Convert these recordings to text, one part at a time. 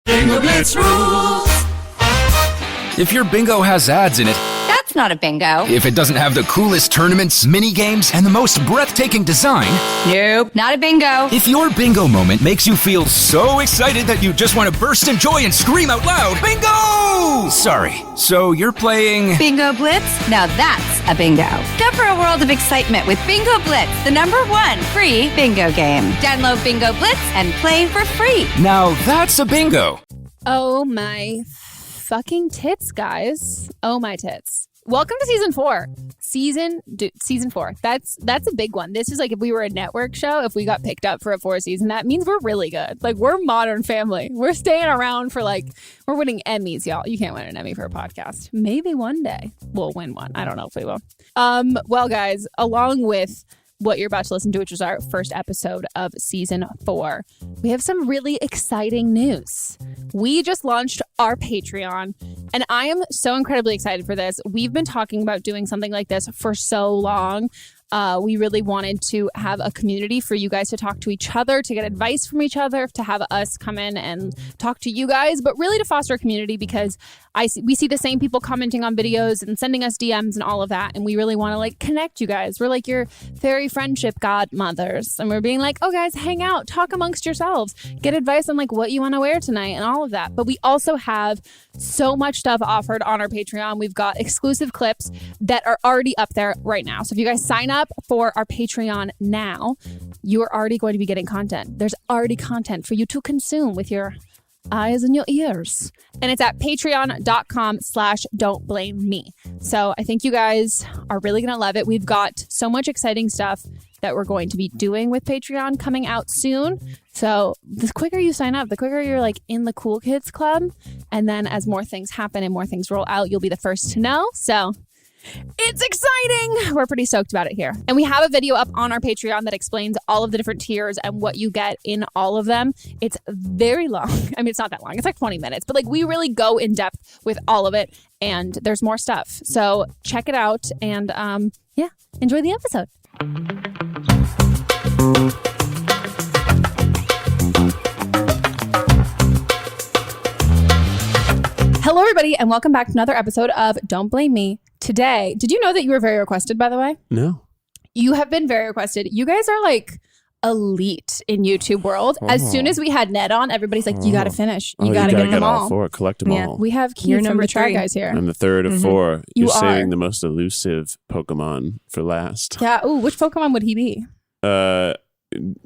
Bingo Blitz rules. If your bingo has ads in it, That's not a bingo. if it doesn't have the coolest tournaments, mini games, and the most breathtaking design, Nope, not a bingo. if your bingo moment makes you feel so excited that you just want to burst in joy and scream out loud, bingo! Sorry, so you're playing... Bingo Blitz? Now that's a bingo. Go for a world of excitement with Bingo Blitz, the #1 free bingo game. Download Bingo Blitz and play for free. Now that's a bingo. Oh my fucking tits, guys. Oh my tits. Welcome to season 4. Season 4. That's a big one. This is like if we were a network show, if we got picked up for a 4th season, that means we're really good. Like we're Modern Family. We're staying around for we're winning Emmys, y'all. You can't win an Emmy for a podcast. Maybe one day we'll win one. I don't know if we will. Well, guys, along with what you're about to listen to, which is our first episode of season 4, we have some really exciting news. We just launched our Patreon, and I am so incredibly excited for this. We've been talking about doing something like this for so long. We really wanted to have a community for you guys to talk to each other, to get advice from each other, to have us come in and talk to you guys, but really to foster a community because we see the same people commenting on videos and sending us DMs and all of that. And we really want to connect you guys. We're like your fairy friendship godmothers. And we're being like, oh guys, hang out, talk amongst yourselves, get advice on what you want to wear tonight and all of that. But we also have so much stuff offered on our Patreon. We've got exclusive clips that are already up there right now. So if you guys sign up for our Patreon now, you are already going to be getting content. There's already content for you to consume with your eyes and your ears. And it's at patreon.com/don'tblameme. So I think you guys are really going to love it. We've got so much exciting stuff that we're going to be doing with Patreon coming out soon. So the quicker you sign up, the quicker you're in the cool kids club. And then as more things happen and more things roll out, you'll be the first to know. So it's exciting. We're pretty stoked about it here. And we have a video up on our Patreon that explains all of the different tiers and what you get in all of them. It's very long. I mean, it's not that long. It's 20 minutes. But we really go in depth with all of it. And there's more stuff. So check it out. And enjoy the episode. Hello, everybody, and welcome back to another episode of Don't Blame Me. Today, did you know that you were very requested, by the way? No. You have been very requested. You guys are elite in YouTube world. As soon as we had Ned on, everybody's you got to finish. You got to get them all. 4, collect them all. We have Keith from the Try Guys here. I'm the third of 4. You You're are saving the most elusive Pokemon for last. Yeah. Ooh, which Pokemon would he be?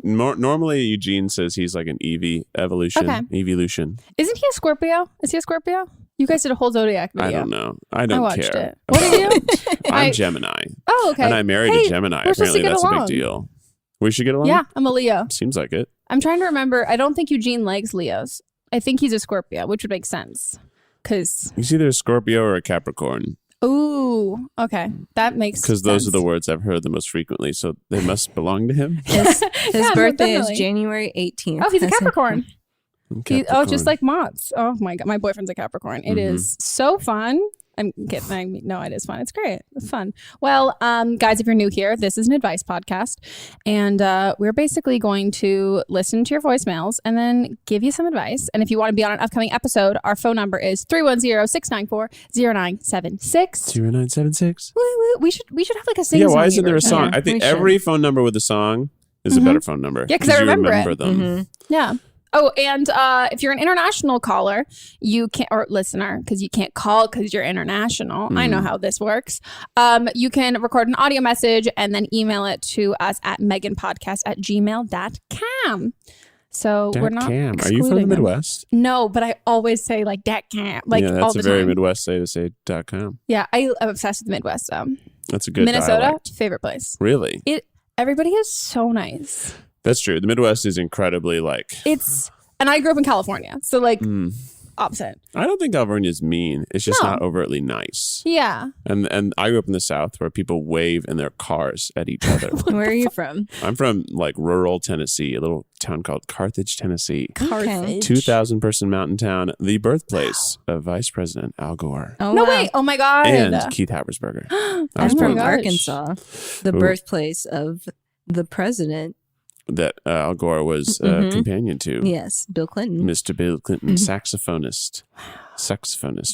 Normally Eugene says he's an Eevee evolution. Okay. Evolution. Isn't he a Scorpio? Is he a Scorpio? You guys did a whole Zodiac video. I don't know. I don't watched care. It. What are you? I'm Gemini. Oh, okay. And I married a Gemini. Apparently that's along. a big deal. We should get along? Yeah, I'm a Leo. Seems like it. I'm trying to remember. I don't think Eugene likes Leos. I think he's a Scorpio, which would make sense. He's either a Scorpio or a Capricorn. Ooh, okay. That makes sense. Because those are the words I've heard the most frequently, so they must belong to him. His birthday definitely. is January 18th. Oh, he's a Capricorn. Capricorn. Just like Mott's. Oh my God. My boyfriend's a Capricorn. It is so fun. I'm kidding. No, it is fun. It's great. It's fun. Well, guys, if you're new here, this is an advice podcast. And we're basically going to listen to your voicemails and then give you some advice. And if you want to be on an upcoming episode, our phone number is 310-694-0976. 0976. We should have a sing-songy. Yeah, why isn't there a version. song? I think every phone number with a song is a better phone number. Yeah, because I remember them. Yeah. Oh, and if you're an international caller, you can't, or listener, because you can't call because you're international. I know how this works. You can record an audio message and then email it to us at meghanpodcast@gmail.com. So we're not Are you from the Midwest? No, but I always say .cam. Yeah, all that's the a very time. Midwest way to say .com. Yeah, I'm obsessed with the Midwest. That's a good Minnesota, dialect. favorite place. Really? Everybody is so nice. That's true. The Midwest is incredibly and I grew up in California, so opposite. I don't think California is mean. It's just not overtly nice. Yeah. And I grew up in the South where people wave in their cars at each other. Where are you from? I'm from rural Tennessee, a little town called Carthage, Tennessee. Carthage. 2,000 person mountain town, the birthplace of Vice President Al Gore. Oh, No, wow. wait. Oh, my God. And Keith Habersberger. I I'm was from born there. Arkansas, the birthplace of the president that Al Gore was a companion to. Yes, Bill Clinton. Mr. Bill Clinton, saxophonist.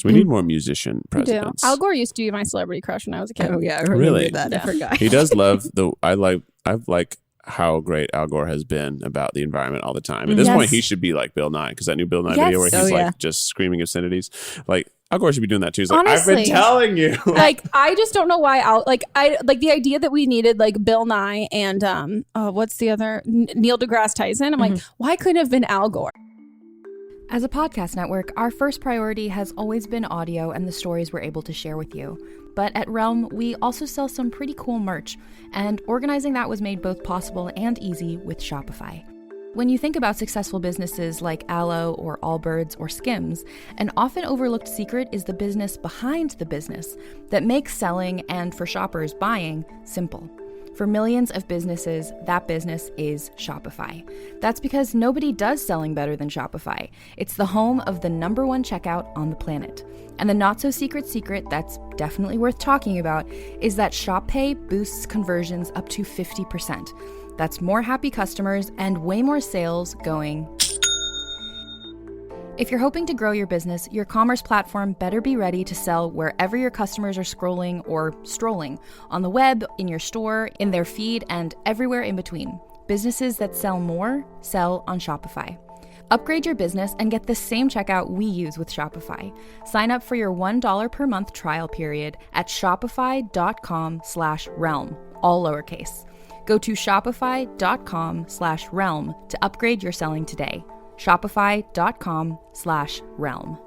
We need more musician presidents. Al Gore used to be my celebrity crush when I was a kid. Oh yeah, I remember Really? that. Yeah. I forgot. He does love I like how great Al Gore has been about the environment all the time. At this point, he should be like Bill Nye, because that new Bill Nye video where he's like just screaming obscenities. Like Al Gore should be doing that too. He's like, honestly, I've been telling you. Like, I just don't know why I like the idea that we needed like Bill Nye and what's the other Neil deGrasse Tyson. I'm like, why couldn't it have been Al Gore? As a podcast network, our first priority has always been audio and the stories we're able to share with you. But at Realm, we also sell some pretty cool merch, and organizing that was made both possible and easy with Shopify. When you think about successful businesses like Aloe or Allbirds or Skims, an often overlooked secret is the business behind the business that makes selling and, for shoppers, buying simple. For millions of businesses, that business is Shopify. That's because nobody does selling better than Shopify. It's the home of the #1 checkout on the planet. And the not-so-secret secret that's definitely worth talking about is that Shop Pay boosts conversions up to 50%. That's more happy customers and way more sales going. If you're hoping to grow your business, your commerce platform better be ready to sell wherever your customers are scrolling or strolling, on the web, in your store, in their feed, and everywhere in between. Businesses that sell more, sell on Shopify. Upgrade your business and get the same checkout we use with Shopify. Sign up for your $1 per month trial period at shopify.com/realm, all lowercase. Go to shopify.com/realm to upgrade your selling today. Shopify.com/realm.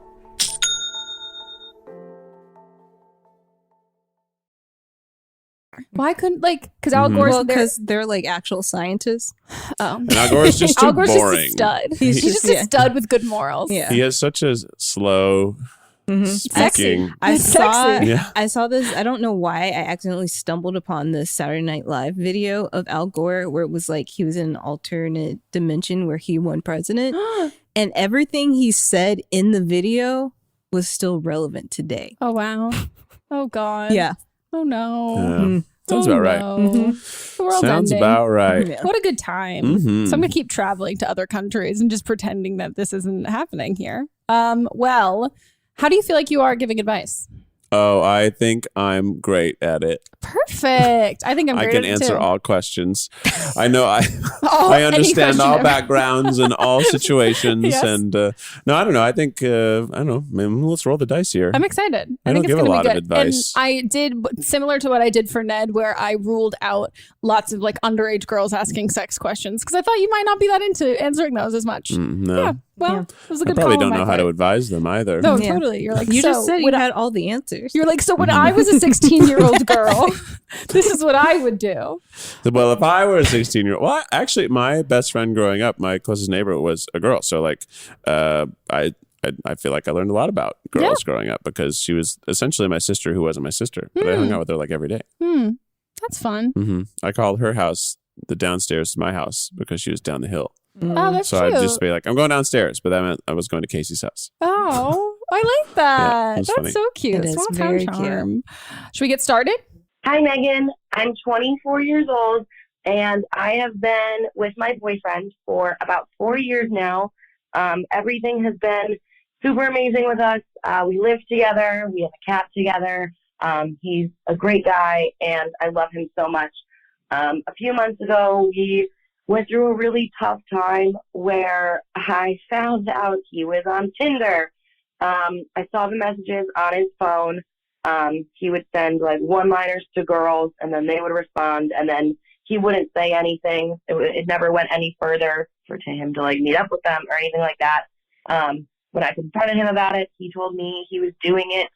Why couldn't because Al Gore's because they're like actual scientists. Oh, and Al Gore's just too Al Gore's boring. just a stud. He's just a stud with good morals. Yeah. He has such a slow speaking. I saw Yeah. this. I don't know why I accidentally stumbled upon this Saturday Night Live video of Al Gore where it was like he was in an alternate dimension where he won president, and everything he said in the video was still relevant today. Oh wow. Oh God. Yeah. Oh no. Sounds about right. No. The world's Sounds ending. about right. Yeah. What a good time. So I'm gonna keep traveling to other countries and just pretending that this isn't happening here. Well, how do you feel like you are giving advice? Oh, I think I'm great at it. Perfect. I think I'm I great can at it answer too. all questions. I know I Any understand all question. backgrounds and all situations. Yes. And no, I don't know. I think I don't know. Maybe let's roll the dice here. I'm excited. I think don't it's give a going to lot be of good. advice. And I did similar to what I did for Ned, where I ruled out lots of like underage girls asking sex questions because I thought you might not be that into answering those as much. No, Yeah. Well, it was a I good probably call on don't my know how to part. advise them either. No, Yeah. totally. You're like, You so just said you when had all the answers. You're like, so when I was a 16-year-old girl, this is what I would do. Well, if I were a 16-year-old, well, actually, my best friend growing up, my closest neighbor was a girl. So, like, I feel like I learned a lot about girls growing up because she was essentially my sister who wasn't my sister. But I hung out with her like every day. That's fun. I called her house the downstairs to my house because she was down the hill. Oh, that's So cute. I'd just be like, I'm going downstairs. But that meant I was going to Casey's house. Oh, I like that. Yeah, it was That's funny. so cute. It is Small town very charm. Should we get started? Hi, Megan. I'm 24 years old, and I have been with my boyfriend for about 4 years now. Everything has been super amazing with us. We live together. We have a cat together. He's a great guy, and I love him so much. A few months ago, we went through a really tough time where I found out he was on Tinder. I saw the messages on his phone. He would send like one-liners to girls, and then they would respond, and then he wouldn't say anything. It never went any further to him to like meet up with them or anything like that. When I confronted him about it, he told me he was doing it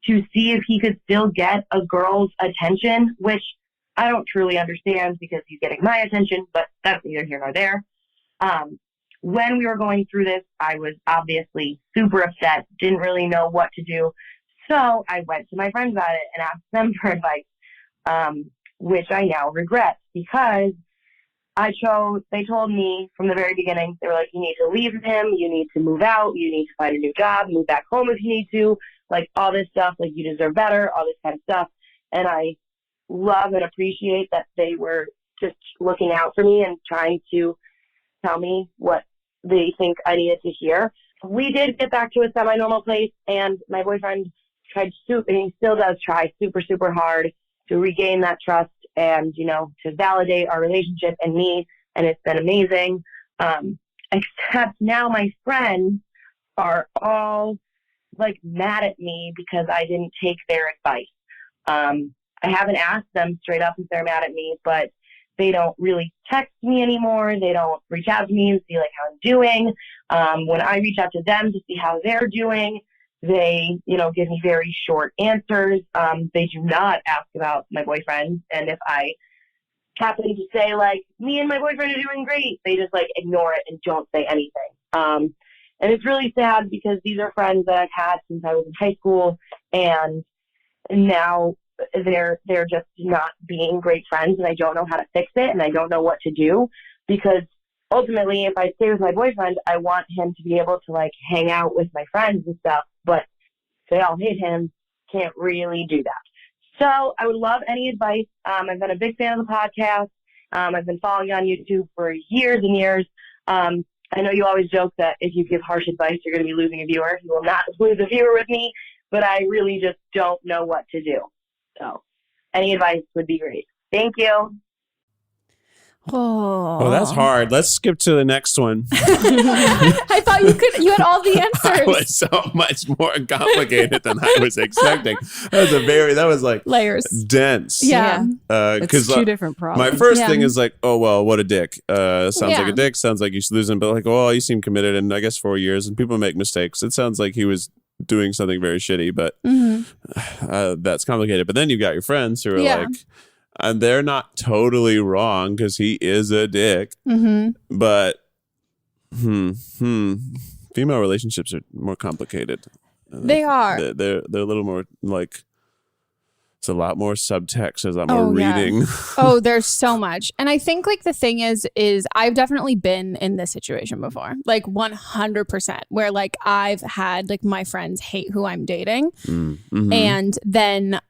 to see if he could still get a girl's attention, which I don't truly understand because he's getting my attention, but that's neither here nor there. When we were going through this, I was obviously super upset, didn't really know what to do. So I went to my friends about it and asked them for advice, which I now regret because they told me from the very beginning, they were like, you need to leave him, you need to move out, you need to find a new job, move back home if you need to, like all this stuff, like you deserve better, all this kind of stuff. And I love and appreciate that they were just looking out for me and trying to tell me what they think I needed to hear. We did get back to a semi-normal place, and my boyfriend tried and he still does try super, super hard to regain that trust and, you know, to validate our relationship and me. And it's been amazing. Except now my friends are all like mad at me because I didn't take their advice. I haven't asked them straight up if they're mad at me, but they don't really text me anymore. They don't reach out to me and see like how I'm doing. When I reach out to them to see how they're doing, they, you know, give me very short answers. They do not ask about my boyfriend. And if I happen to say like, me and my boyfriend are doing great, they just like ignore it and don't say anything. And it's really sad because these are friends that I've had since I was in high school, and now they're just not being great friends, and I don't know how to fix it, and I don't know what to do, because ultimately if I stay with my boyfriend, I want him to be able to like hang out with my friends and stuff, but they all hate him, can't really do that. So I would love any advice. I've been a big fan of the podcast. I've been following you on YouTube for years and years. I know you always joke that if you give harsh advice, you're going to be losing a viewer. You will not lose a viewer with me, but I really just don't know what to do. So any advice would be great. Thank you. Oh, that's hard. Let's skip to the next one. I thought you had all the answers. It was so much more complicated than I was expecting. That was like layers, dense. Yeah. It's two different problems. My first thing is like, oh, well, what a dick. Sounds like a dick. Sounds like you should lose him. But like, oh, you seem committed. And I guess 4 years and people make mistakes. It sounds like he was doing something very shitty, but that's complicated. But then you've got your friends who are like, and they're not totally wrong because he is a dick. But female relationships are more complicated. They are. They're a little more like, it's a lot more subtext. There's a lot more reading. Oh, there's so much. And I think like the thing is I've definitely been in this situation before, like 100%, where like I've had like my friends hate who I'm dating. And then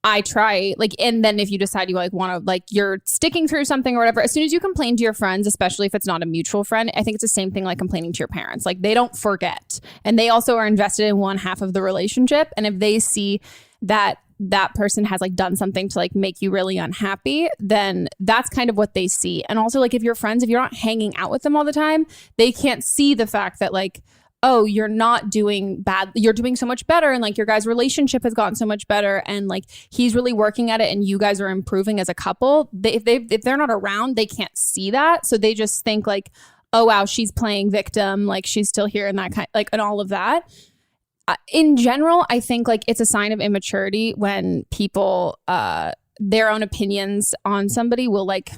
I try like, and then if you decide you like want to like you're sticking through something or whatever, as soon as you complain to your friends, especially if it's not a mutual friend, I think it's the same thing like complaining to your parents. Like they don't forget, and they also are invested in one half of the relationship. And if they see that that person has like done something to like make you really unhappy, then that's kind of what they see. And also like if you're friends, if you're not hanging out with them all the time, they can't see the fact that like, oh, you're not doing bad. You're doing so much better. And like your guys' relationship has gotten so much better. And like he's really working at it and you guys are improving as a couple. If they're not around, they can't see that. So they just think like, oh, wow, she's playing victim. Like she's still here and that kind like and all of that. In general, I think like it's a sign of immaturity when people, their own opinions on somebody will like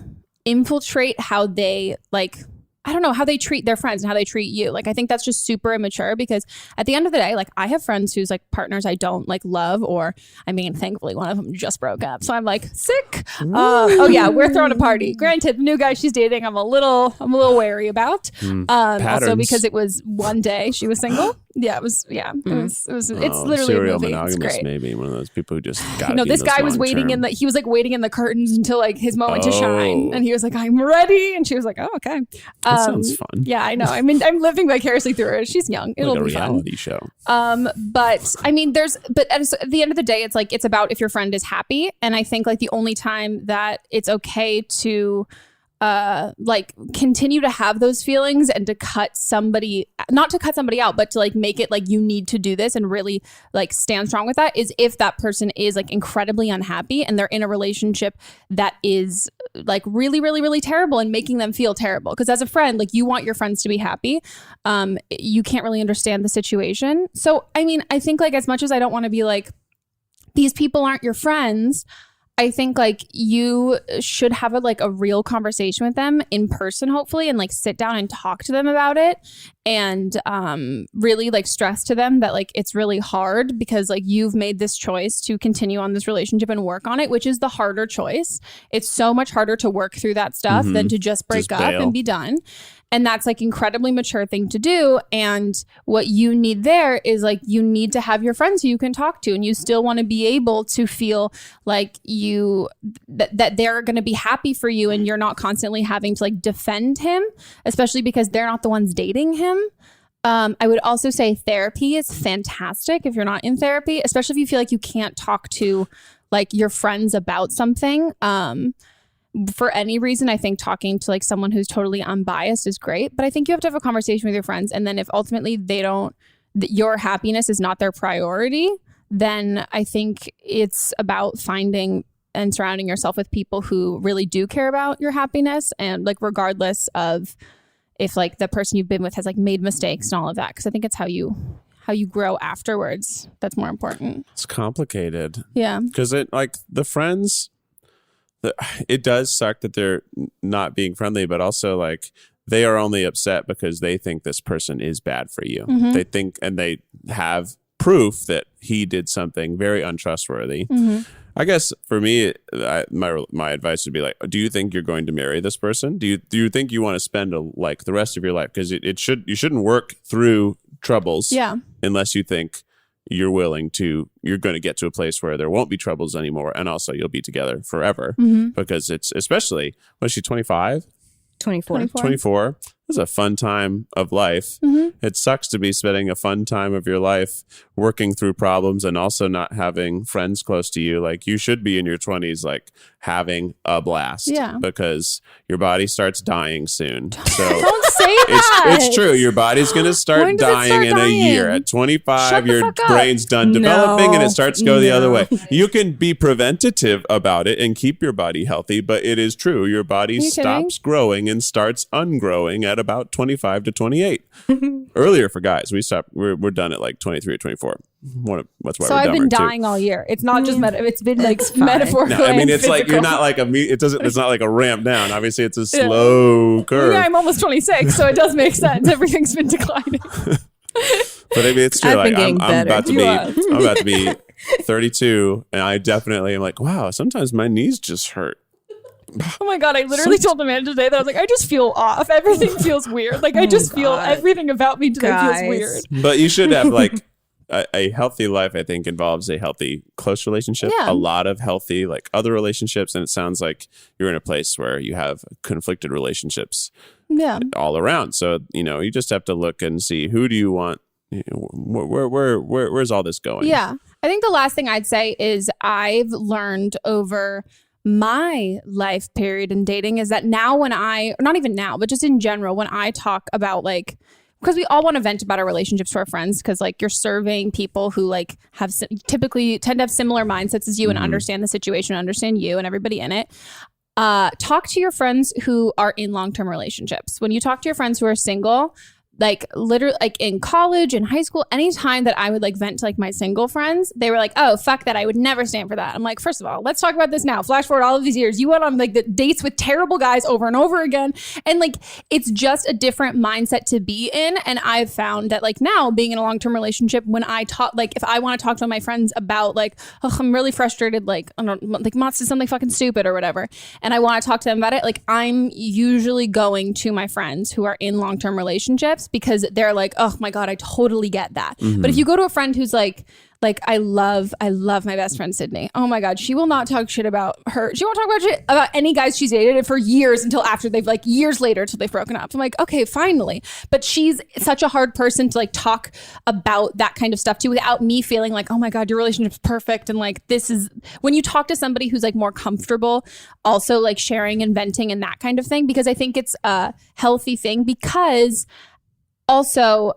infiltrate how they like, I don't know, how they treat their friends and how they treat you. Like, I think that's just super immature because at the end of the day, like I have friends whose like partners I don't like love, or I mean, thankfully one of them just broke up. So I'm like sick. Oh yeah, we're throwing a party. Granted, the new guy she's dating, I'm a little wary about. Also because it was one day she was single. Yeah, it was. It's literally serial a movie. monogamous, it's great. Maybe one of those people who just got. No, this guy was waiting in the. He was like waiting in the curtains until like his moment to shine, and he was like, "I'm ready," and she was like, "Oh, okay." That sounds fun. Yeah, I know. I mean, I'm living vicariously through her. She's young. It'll like be a reality show. But I mean, but at the end of the day, it's like it's about if your friend is happy, and I think like the only time that it's okay to like continue to have those feelings and to not to cut somebody out, but to like make it like you need to do this and really like stand strong with that, is if that person is like incredibly unhappy and they're in a relationship that is like really, really, really terrible and making them feel terrible. Because as a friend, like you want your friends to be happy. You can't really understand the situation. So, I mean, I think like as much as I don't want to be like, these people aren't your friends, I think like you should have a real conversation with them in person, hopefully, and like sit down and talk to them about it and really like stress to them that like it's really hard because like you've made this choice to continue on this relationship and work on it, which is the harder choice. It's so much harder to work through that stuff than to just break up bail and be done. And that's like incredibly mature thing to do. And what you need there is like you need to have your friends who you can talk to, and you still want to be able to feel like that they're going to be happy for you, and you're not constantly having to like defend him, especially because they're not the ones dating him. I would also say therapy is fantastic if you're not in therapy, especially if you feel like you can't talk to like your friends about something. For any reason, I think talking to like someone who's totally unbiased is great, but I think you have to have a conversation with your friends. And then if ultimately your happiness is not their priority, then I think it's about finding and surrounding yourself with people who really do care about your happiness, and like regardless of if like the person you've been with has like made mistakes and all of that, because I think it's how you grow afterwards that's more important. It's complicated. Yeah. Because it like the friends, it does suck that they're not being friendly, but also like they are only upset because they think this person is bad for you. They think, and they have proof that he did something very untrustworthy. I guess for me, my advice would be like, do you think you're going to marry this person? Do you think you want to spend like the rest of your life? Because you shouldn't work through troubles unless you think you're going to get to a place where there won't be troubles anymore, and also you'll be together forever. Because it's, especially, was she 25? 24. It's a fun time of life. It sucks to be spending a fun time of your life working through problems and also not having friends close to you. Like you should be in your 20s, like having a blast, because your body starts dying soon. So Don't say that. It's true. Your body's going to start dying in a year. At 25, your brain's done developing and it starts to go the other way. You can be preventative about it and keep your body healthy, but it is true. Your body stops growing and starts ungrowing at about 25 to 28. Earlier for guys, we're done at like 23 or 24. That's why so we're I've been dumber, dying all year. It's not just it's been like It's fine. metaphorical. No, I mean, and it's like physical. you're not like it's not like a ramp down. Obviously, it's a slow curve. Yeah, I'm almost 26, so it does make sense. Everything's been declining. But I mean, it's true. I've Like been I'm getting about to be 32, and I definitely am like, wow. Sometimes my knees just hurt. Oh my God, I literally told Amanda today that I was like, I just feel off. Everything feels weird. Like I just feel everything about me today feels weird. But you should have like a healthy life. I think involves a healthy close relationship, a lot of healthy like other relationships, and it sounds like you're in a place where you have conflicted relationships all around. So you just have to look and see, who do you want, where's all this going. I think the last thing I'd say is I've learned over my life period in dating is that now not even now, but just in general, when I talk about like, because we all want to vent about our relationships to our friends, because like you're serving people who like typically tend to have similar mindsets as you and understand the situation, understand you and everybody in it. Talk to your friends who are in long-term relationships. When you talk to your friends who are single, like literally like in college and high school, anytime that I would like vent to like my single friends, they were like, oh, fuck that. I would never stand for that. I'm like, first of all, let's talk about this now. Flash forward all of these years. You went on like the dates with terrible guys over and over again. And like, it's just a different mindset to be in. And I've found that like now being in a long-term relationship, when I talk, like if I want to talk to my friends about like, oh, I'm really frustrated, like, I don't know, like Mott's did something fucking stupid or whatever, and I want to talk to them about it, like I'm usually going to my friends who are in long-term relationships, because they're like, oh my God, I totally get that. But if you go to a friend who's like I love my best friend Sydney. Oh my God, she will not talk shit about her. She won't talk about shit about any guys she's dated for years until after they've like years later till they've broken up. I'm like, okay, finally. But she's such a hard person to like talk about that kind of stuff to without me feeling like, oh my God, your relationship's perfect. And like, this is when you talk to somebody who's like more comfortable also like sharing and venting and that kind of thing, because I think it's a healthy thing. Because also,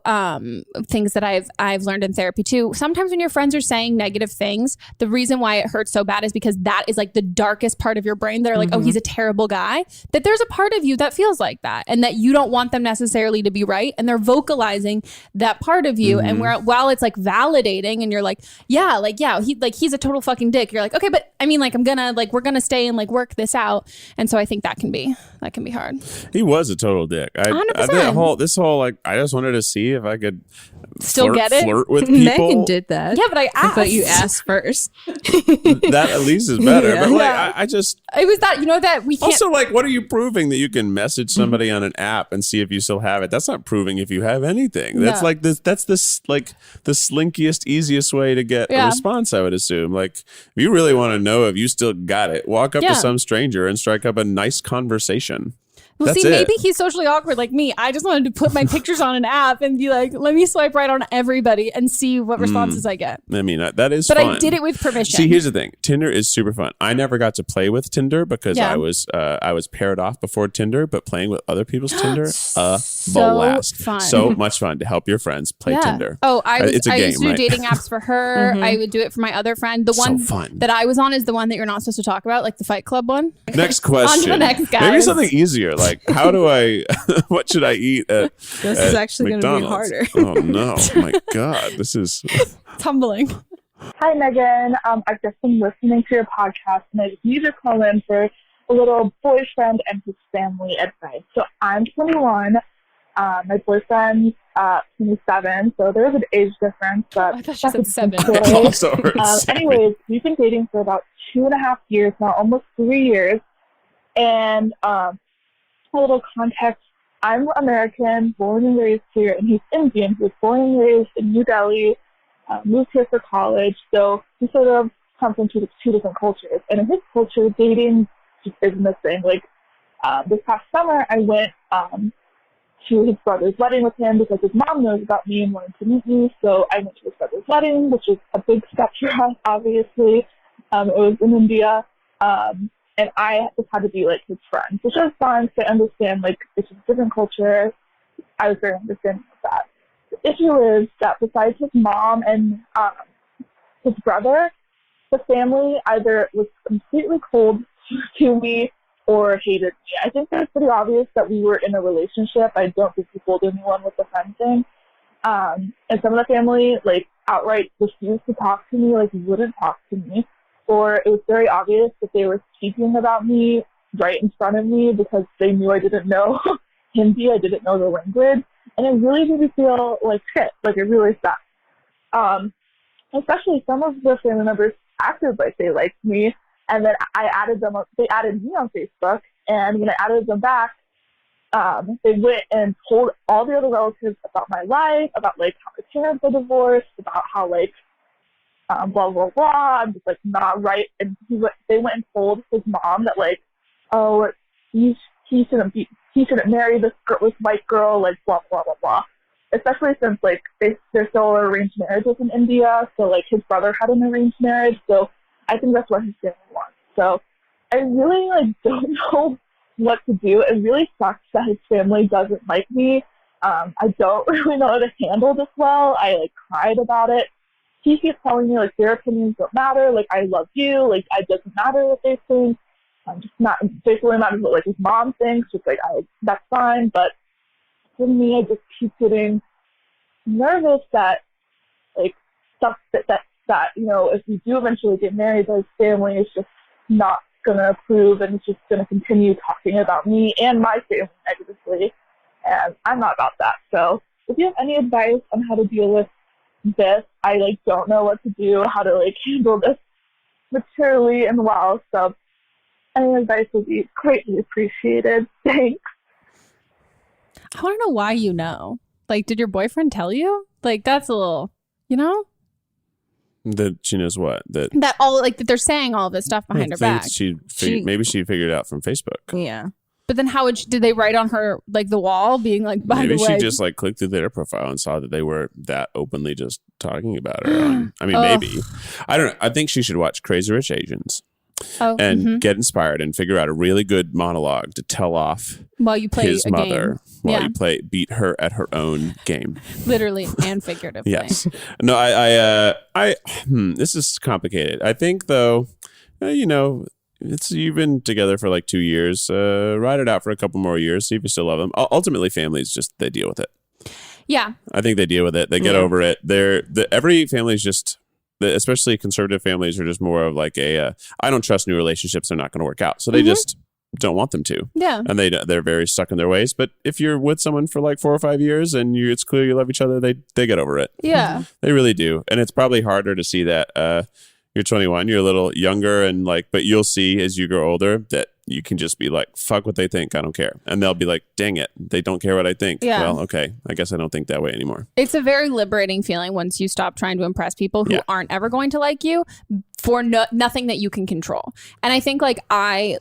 things that I've learned in therapy too, sometimes when your friends are saying negative things, the reason why it hurts so bad is because that is like the darkest part of your brain. They're like, oh, he's a terrible guy. That there's a part of you that feels like that, and that you don't want them necessarily to be right. And they're vocalizing that part of you. And while it's like validating and you're like, he's a total fucking dick. You're like, okay, but I mean, like, we're gonna stay and like work this out. And so I think that can be hard. He was a total dick. 100%. This whole like, I just wanted to see if I could Still get it? flirt with people. Megan did that. Yeah, but I asked. But you asked first. That at least is better. Yeah. But like, Yeah. I just It was that, that we can't. also like, what are you proving that you can message somebody on an app and see if you still have it? That's not proving if you have anything. That's No. like this. That's this like the slinkiest, easiest way to get Yeah. a response. I would assume. Like, if you really want to know if you still got it, walk up Yeah. to some stranger and strike up a nice conversation. Well, That's see, it. maybe he's socially awkward like me. I just wanted to put my pictures on an app and be like, let me swipe right on everybody and see what responses I get. I mean, that is But fun. I did it with permission. See, here's the thing. Tinder is super fun. I never got to play with Tinder because Yeah. I was paired off before Tinder, but playing with other people's Tinder, So blast. fun. So much fun to help your friends play Tinder. Oh, I It's a used to game, do right? dating apps for her. I would do it for my other friend. The So one fun. that I was on is the one that you're not supposed to talk about, like the Fight Club one. Next question. On to the next, guys. Maybe something easier. Like, how do I? What should I eat at? This at is actually going to be McDonald's? harder. Oh no! Oh my God! This is. Tumbling. Hi, Megan. I've just been listening to your podcast, and I just need to call in for a little boyfriend and his family advice. So I'm 21. My boyfriend's 27, so there is an age difference. But I thought she said 7. Also heard seven. anyways, we've been dating for about 2.5 years now, almost 3 years. And a little context, I'm American, born and raised here, and he's Indian. He was born and raised in New Delhi, moved here for college. So we sort of come from two different cultures. And in his culture, dating just isn't a thing. Like, this past summer, I went to his brother's wedding with him because his mom knows about me and wanted to meet me. So I went to his brother's wedding, which is a big step for us, obviously. It was in India. And I just had to be, like, his friend, which was fun because I understand, like, it's just a different culture. I was very understanding of that. The issue is that besides his mom and his brother, the family either was completely cold to me or hated me. I think it's pretty obvious that we were in a relationship. I don't think he fooled anyone with the friend thing. And some of the family, like, outright refused to talk to me, like, wouldn't talk to me. Or it was very obvious that they were speaking about me right in front of me because they knew I didn't know Hindi, I didn't know the language, and it really made me feel like shit, like it really sucked. Especially some of the family members acted like they liked me, and then I added them, they added me on Facebook, and when I added them back, they went and told all the other relatives about my life, about, like, how my parents were divorced, about how, like, blah, blah, blah, I'm just, like, not right. And they went and told his mom that, like, oh, he shouldn't marry this white girl, like, blah, blah, blah, blah. Especially since, like, they're still arranged marriages in India, so, like, his brother had an arranged marriage, so I think that's what his family wants. So I really, like, don't know what to do. It really sucks that his family doesn't like me. I don't really know how to handle this well. I, like, cried about it. He keeps telling me, like, their opinions don't matter. Like, I love you. Like, it doesn't matter what they think. I'm just not, basically not what, like, his mom thinks. Just, like, that's fine. But for me, I just keep getting nervous that, like, stuff that, you know, if we do eventually get married, his family is just not going to approve and it's just going to continue talking about me and my family negatively. And I'm not about that. So if you have any advice on how to deal with this, I, like, don't know what to do, how to, like, handle this maturely and well. So any advice would be greatly appreciated. Thanks. I want to know why you know. Like, did your boyfriend tell you? Like, that's a little, you know? That she knows what? That That they're saying all this stuff behind her back. Maybe she figured it out from Facebook. Yeah. But then how did they write on her, like, the wall being like, by Maybe the way. she just, like, clicked through their profile and saw that they were that openly just talking about her. I mean, maybe. I don't know. I think she should watch Crazy Rich Asians and get inspired and figure out a really good monologue to tell off while you play his a mother game. while you beat her at her own game. Literally and figuratively. Yes. No, this is complicated. I think, though, you know, you've been together for like 2 years. Ride it out for a couple more years. See if you still love them. Ultimately, families they deal with it. Yeah. I think they deal with it. They get over it. Every family is just, especially conservative families, are just more of like I don't trust new relationships. They're not going to work out. So they just don't want them to. Yeah. And they're very stuck in their ways. But if you're with someone for like 4 or 5 years and it's clear you love each other, they get over it. Yeah. They really do. And it's probably harder to see that you're 21, you're a little younger, and like, but you'll see as you grow older that you can just be like, fuck what they think, I don't care. And they'll be like, dang it, they don't care what I think. Yeah. Well, okay, I guess I don't think that way anymore. It's a very liberating feeling once you stop trying to impress people who aren't ever going to like you for nothing that you can control. And I think like I've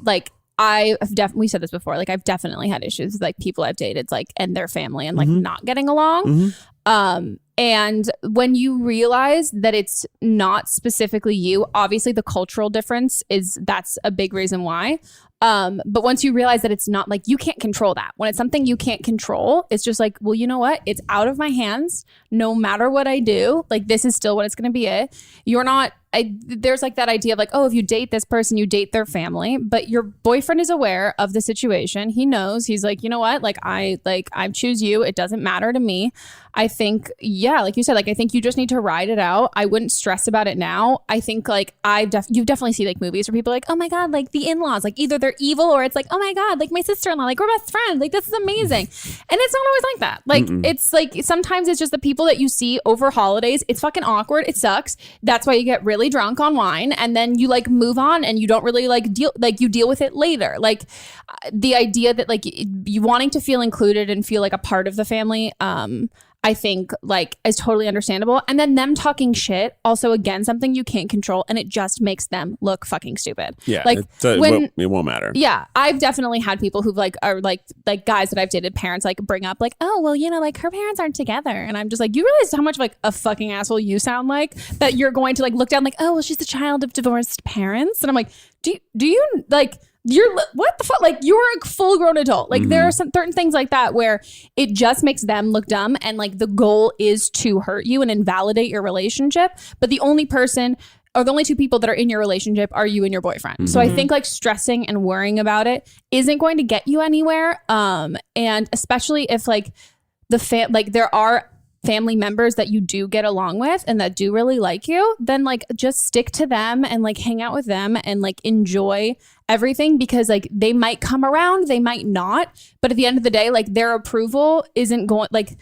definitely, we said this before, like I've definitely had issues with like people I've dated, like, and their family and like not getting along. And when you realize that it's not specifically you, obviously the cultural difference that's a big reason why. But once you realize that it's not like, you can't control that. When it's something you can't control, it's just like, well, you know what? It's out of my hands. No matter what I do, like this is still what it's going to be. You're not, there's like that idea of like, oh, if you date this person, you date their family, but your boyfriend is aware of the situation. He knows. He's like, you know what? I choose you. It doesn't matter to me. I think, like you said, like, I think you just need to ride it out. I wouldn't stress about it now. I think like you definitely see like movies where people are like, oh my God, like the in-laws, like either they're evil or it's like, oh my God, like my sister-in-law, like we're best friends. Like this is amazing. And it's not always like that. Like it's like, sometimes it's just the people that you see over holidays. It's fucking awkward. It sucks. That's why you get really drunk on wine and then you like move on and you don't really like you deal with it later. Like the idea that like you wanting to feel included and feel like a part of the family, I think like is totally understandable. And then them talking shit, also again, something you can't control, and it just makes them look fucking stupid. Yeah, like it won't matter. Yeah, I've definitely had people who like are like guys that I've dated, parents like bring up like, oh well, you know, like her parents aren't together, and I'm just like, you realize how much like a fucking asshole you sound like that you're going to like look down like, oh well, she's the child of divorced parents, and I'm like, do you like. You're what the fuck? Like you're a full grown adult. Like there are some certain things like that where it just makes them look dumb. And like the goal is to hurt you and invalidate your relationship. But the only person or the only two people that are in your relationship are you and your boyfriend. So I think like stressing and worrying about it isn't going to get you anywhere. And especially if like there are family members that you do get along with and that do really like you, then like just stick to them and like hang out with them and like enjoy everything, because like they might come around, they might not, but at the end of the day, like their approval isn't going like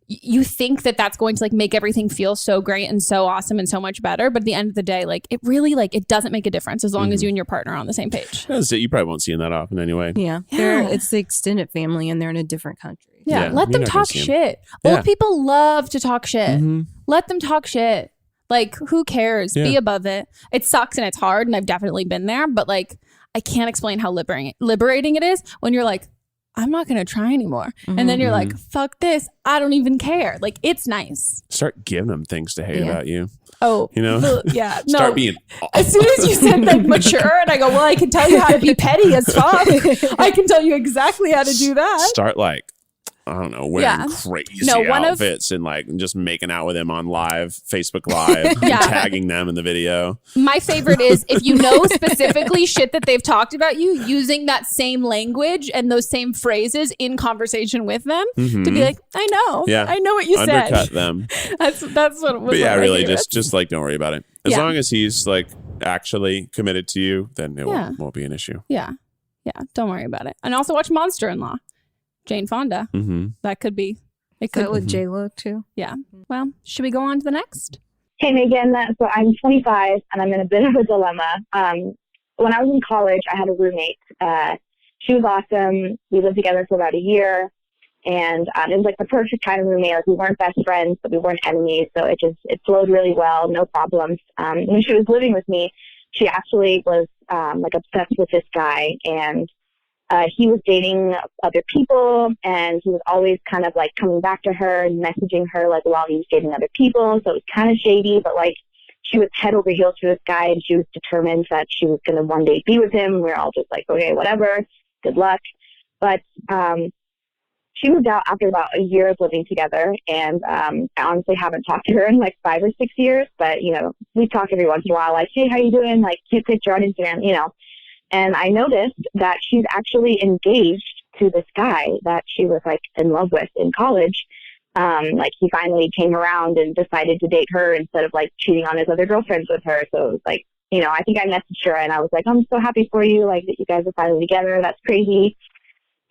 you think that that's going to like make everything feel so great and so awesome and so much better, but at the end of the day, like it really like it doesn't make a difference as long as you and your partner are on the same page. You probably won't see them that often anyway. Yeah. It's the extended family and they're in a different country. Yeah, let them talk shit. Old people love to talk shit. Let them talk shit. Like, who cares? Be above it. It sucks and it's hard, and I've definitely been there, but like, I can't explain how liberating it is when you're like, I'm not going to try anymore. And then you're like, fuck this. I don't even care. Like, it's nice. Start giving them things to hate about you. Oh, you know? Yeah. No. Start being as soon as you said like mature, and I go, well, I can tell you how to be petty as fuck. I can tell you exactly how to do that. Start like, I don't know, wearing crazy outfits and like just making out with them on Facebook Live, and tagging them in the video. My favorite is if you know specifically shit that they've talked about you, using that same language and those same phrases in conversation with them to be like, I know what you said. Undercut them. That's what was. But yeah, really, just like don't worry about it. As long as he's like actually committed to you, then it won't be an issue. Yeah, don't worry about it. And also watch Monster-in-Law. Jane Fonda. That could be. It could with J-Lo too. Yeah. Well, should we go on to the next? Hey, Megan. So I'm 25 and I'm in a bit of a dilemma. When I was in college, I had a roommate. She was awesome. We lived together for about a year, and it was like the perfect kind of roommate. Like we weren't best friends, but we weren't enemies. So it flowed really well, no problems. When she was living with me, she actually was like obsessed with this guy, and he was dating other people, and he was always kind of like coming back to her and messaging her like while he was dating other people. So it was kind of shady, but like she was head over heels for this guy, and she was determined that she was going to one day be with him. We were all just like, okay, whatever, good luck. But she moved out after about a year of living together, and I honestly haven't talked to her in like 5 or 6 years, but you know, we talk every once in a while, like, hey, how you doing? Like, cute picture on Instagram, you know. And I noticed that she's actually engaged to this guy that she was like in love with in college. Like he finally came around and decided to date her instead of like cheating on his other girlfriends with her. So it was like I think I messaged her and I was like, I'm so happy for you, like that you guys are finally together. That's crazy.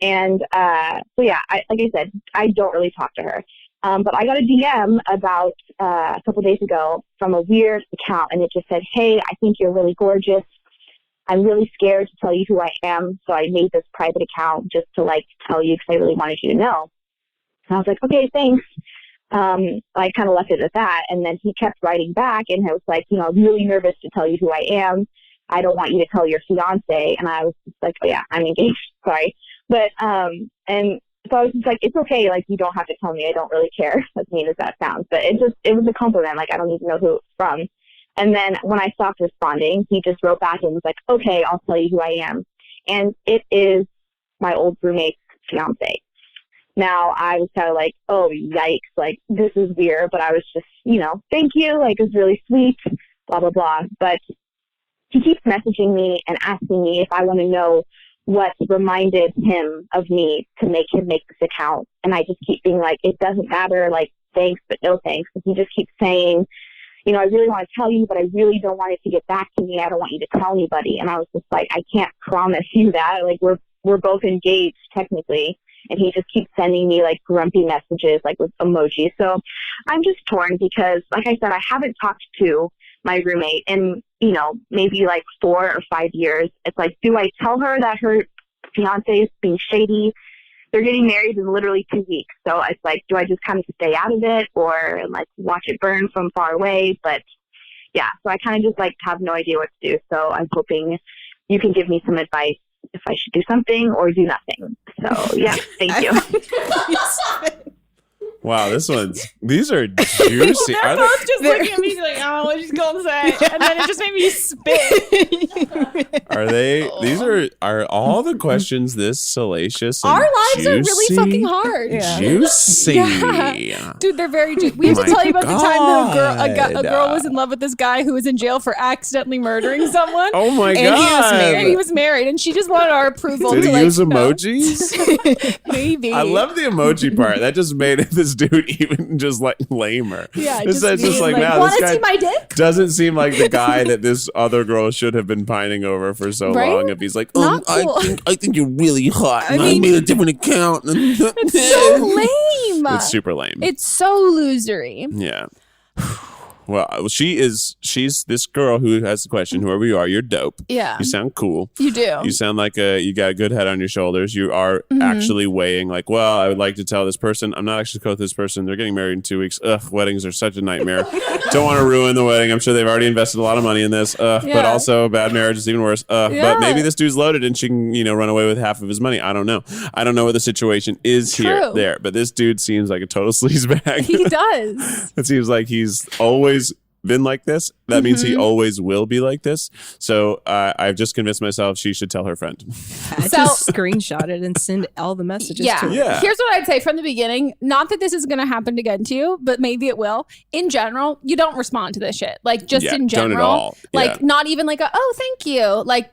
And so yeah, like I said, I don't really talk to her. But I got a DM about a couple days ago from a weird account, and it just said, hey, I think you're really gorgeous. I'm really scared to tell you who I am. So I made this private account just to like tell you because I really wanted you to know. And I was like, okay, thanks. I kind of left it at that. And then he kept writing back and I was like, I'm really nervous to tell you who I am. I don't want you to tell your fiance. And I was just like, oh yeah, I'm engaged. Sorry. But, and so I was just like, it's okay. Like, you don't have to tell me. I don't really care, as mean as that sounds. But it was a compliment. Like, I don't even know who it's from. And then when I stopped responding, he just wrote back and was like, okay, I'll tell you who I am. And it is my old roommate's fiance. Now, I was kind of like, oh, yikes, like, this is weird. But I was just, thank you. Like, it's really sweet, blah, blah, blah. But he keeps messaging me and asking me if I want to know what reminded him of me to make him make this account. And I just keep being like, it doesn't matter, like, thanks, but no thanks. And he just keeps saying, I really want to tell you, but I really don't want it to get back to me. I don't want you to tell anybody. And I was just like, I can't promise you that. Like, we're both engaged technically. And he just keeps sending me like grumpy messages, like with emojis. So I'm just torn because, like I said, I haven't talked to my roommate in, maybe like 4 or 5 years. It's like, do I tell her that her fiance is being shady? They're getting married in literally 2 weeks. So it's like, do I just kind of stay out of it or like watch it burn from far away? But yeah, so I kind of just like have no idea what to do. So I'm hoping you can give me some advice if I should do something or do nothing. So yeah, thank you. Wow, these are juicy. They're both just looking at me like, oh, what she's going to say. And then it just made me spit. Are these are all the questions this salacious and Our lives juicy? are really fucking hard. Yeah. Juicy. Yeah. Dude, they're very juicy. We have to tell you about the time that a girl was in love with this guy who was in jail for accidentally murdering someone. Oh my And God. He was married, and she just wanted our approval. Did to he use know. emojis? Maybe. I love the emoji part. That just made this dude even just like lamer. Yeah, it's just like, now wanna this guy see my dick? doesn't seem like the guy that this other girl should have been pining over for so Right? long. If he's like, Not cool. I think you're really hot, and I mean- made a different account. It's so lame. It's super lame. It's so losery. Yeah. Well, she's this girl who has the question, whoever you are, you're dope. Yeah. You sound cool. You do. You sound like you got a good head on your shoulders. You are actually weighing like, well, I would like to tell this person. I'm not actually close with this person. They're getting married in 2 weeks. Ugh, weddings are such a nightmare. Don't want to ruin the wedding. I'm sure they've already invested a lot of money in this. But also bad marriage is even worse. But maybe this dude's loaded and she can, run away with half of his money. I don't know. I don't know what the situation is there. But this dude seems like a total sleazebag. He does. It seems like he's always been like this. That means he always will be like this. So I've just convinced myself she should tell her friend. I just screenshot it and send all the messages to her. Yeah. Here's what I'd say from the beginning. Not that this is going to happen again to you, but maybe it will. In general, you don't respond to this shit. Like, just in general. Don't at all. Like, not even like, oh, thank you. Like,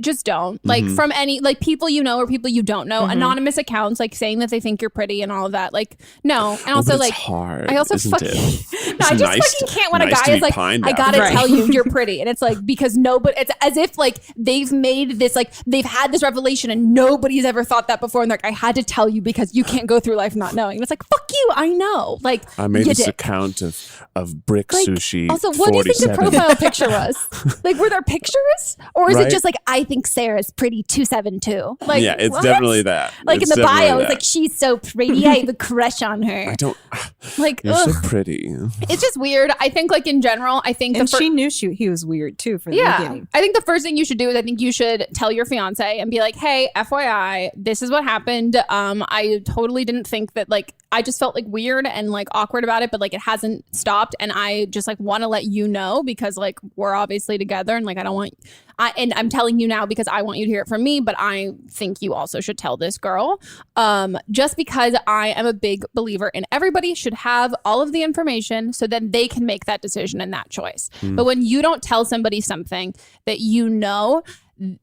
just don't. Like, from any, like, people you know or people you don't know. Anonymous accounts, like, saying that they think you're pretty and all of that. Like, no. And also, but it's like, hard, I also isn't fucking, it? no, I just nice fucking can't when a nice to guy be is like, pined I out. gotta Right. tell you you're pretty. And it's like, because nobody, it's as if like they've made this, like, they've had this revelation and nobody's ever thought that before. And they're like, I had to tell you because you can't go through life not knowing. And it's like, fuck you, I know. Like, I made you this did. account of brick Like, sushi. also, what do you think the 47. profile picture was? Like, were there pictures? Or is Right. it just like, I think Sarah's pretty 272? Like, Yeah, it's what? definitely that. Like, It's in the definitely bio, it's that. like, she's so pretty. I have a crush on her. I don't. Like, You're ugh. so pretty. It's just weird. I think, like, in general, I think And the she knew he was weird too from the beginning. I think the first thing you should do is I think you should tell your fiance and be like, hey, FYI, this is what happened. I totally didn't think that, like, I just felt like weird and like awkward about it, but like it hasn't stopped. And I just like want to let you know because like we're obviously together and like I don't want, and I'm telling you now because I want you to hear it from me, but I think you also should tell this girl just because I am a big believer in everybody should have all of the information so then they can make that decision and that choice. But when you don't tell somebody something that you know,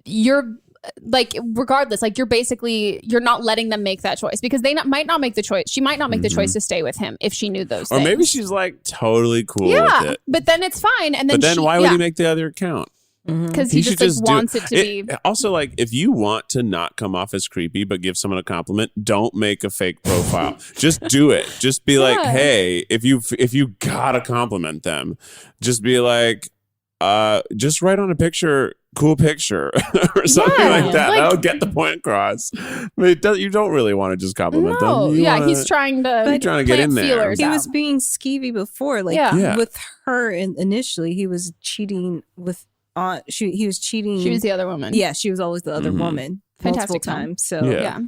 you're like regardless, like you're not letting them make that choice because they might not make the choice. She might not make the choice to stay with him if she knew those things. Or maybe she's like totally cool with it. But then it's fine. And then why would he make the other account? Because he just wants it to be. Also, like, if you want to not come off as creepy but give someone a compliment, don't make a fake profile. Just do it. Just be like, hey, if you gotta compliment them, just be like, just write on a picture, cool picture or something like that. That'll get the point across. I mean, you don't really want to just compliment them. He's trying to get in there. He was being skeevy before, like with her initially. He was cheating with. He was cheating. She was the other woman. Yeah, she was always the other woman. Fantastic times. So yeah.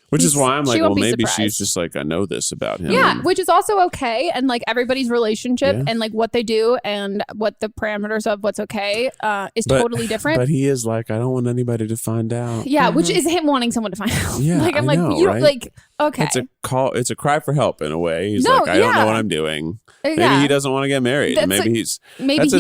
Which is why I'm like, well, maybe she's just like, I know this about him. Yeah, which is also okay. And like everybody's relationship and like what they do and what the parameters of what's okay is totally different. But he is like, I don't want anybody to find out. Yeah, which is him wanting someone to find out. Yeah, like I'm I like, know, you right? like, okay. It's a cry for help in a way. He's like, I don't know what I'm doing. Maybe he doesn't want to get married. That's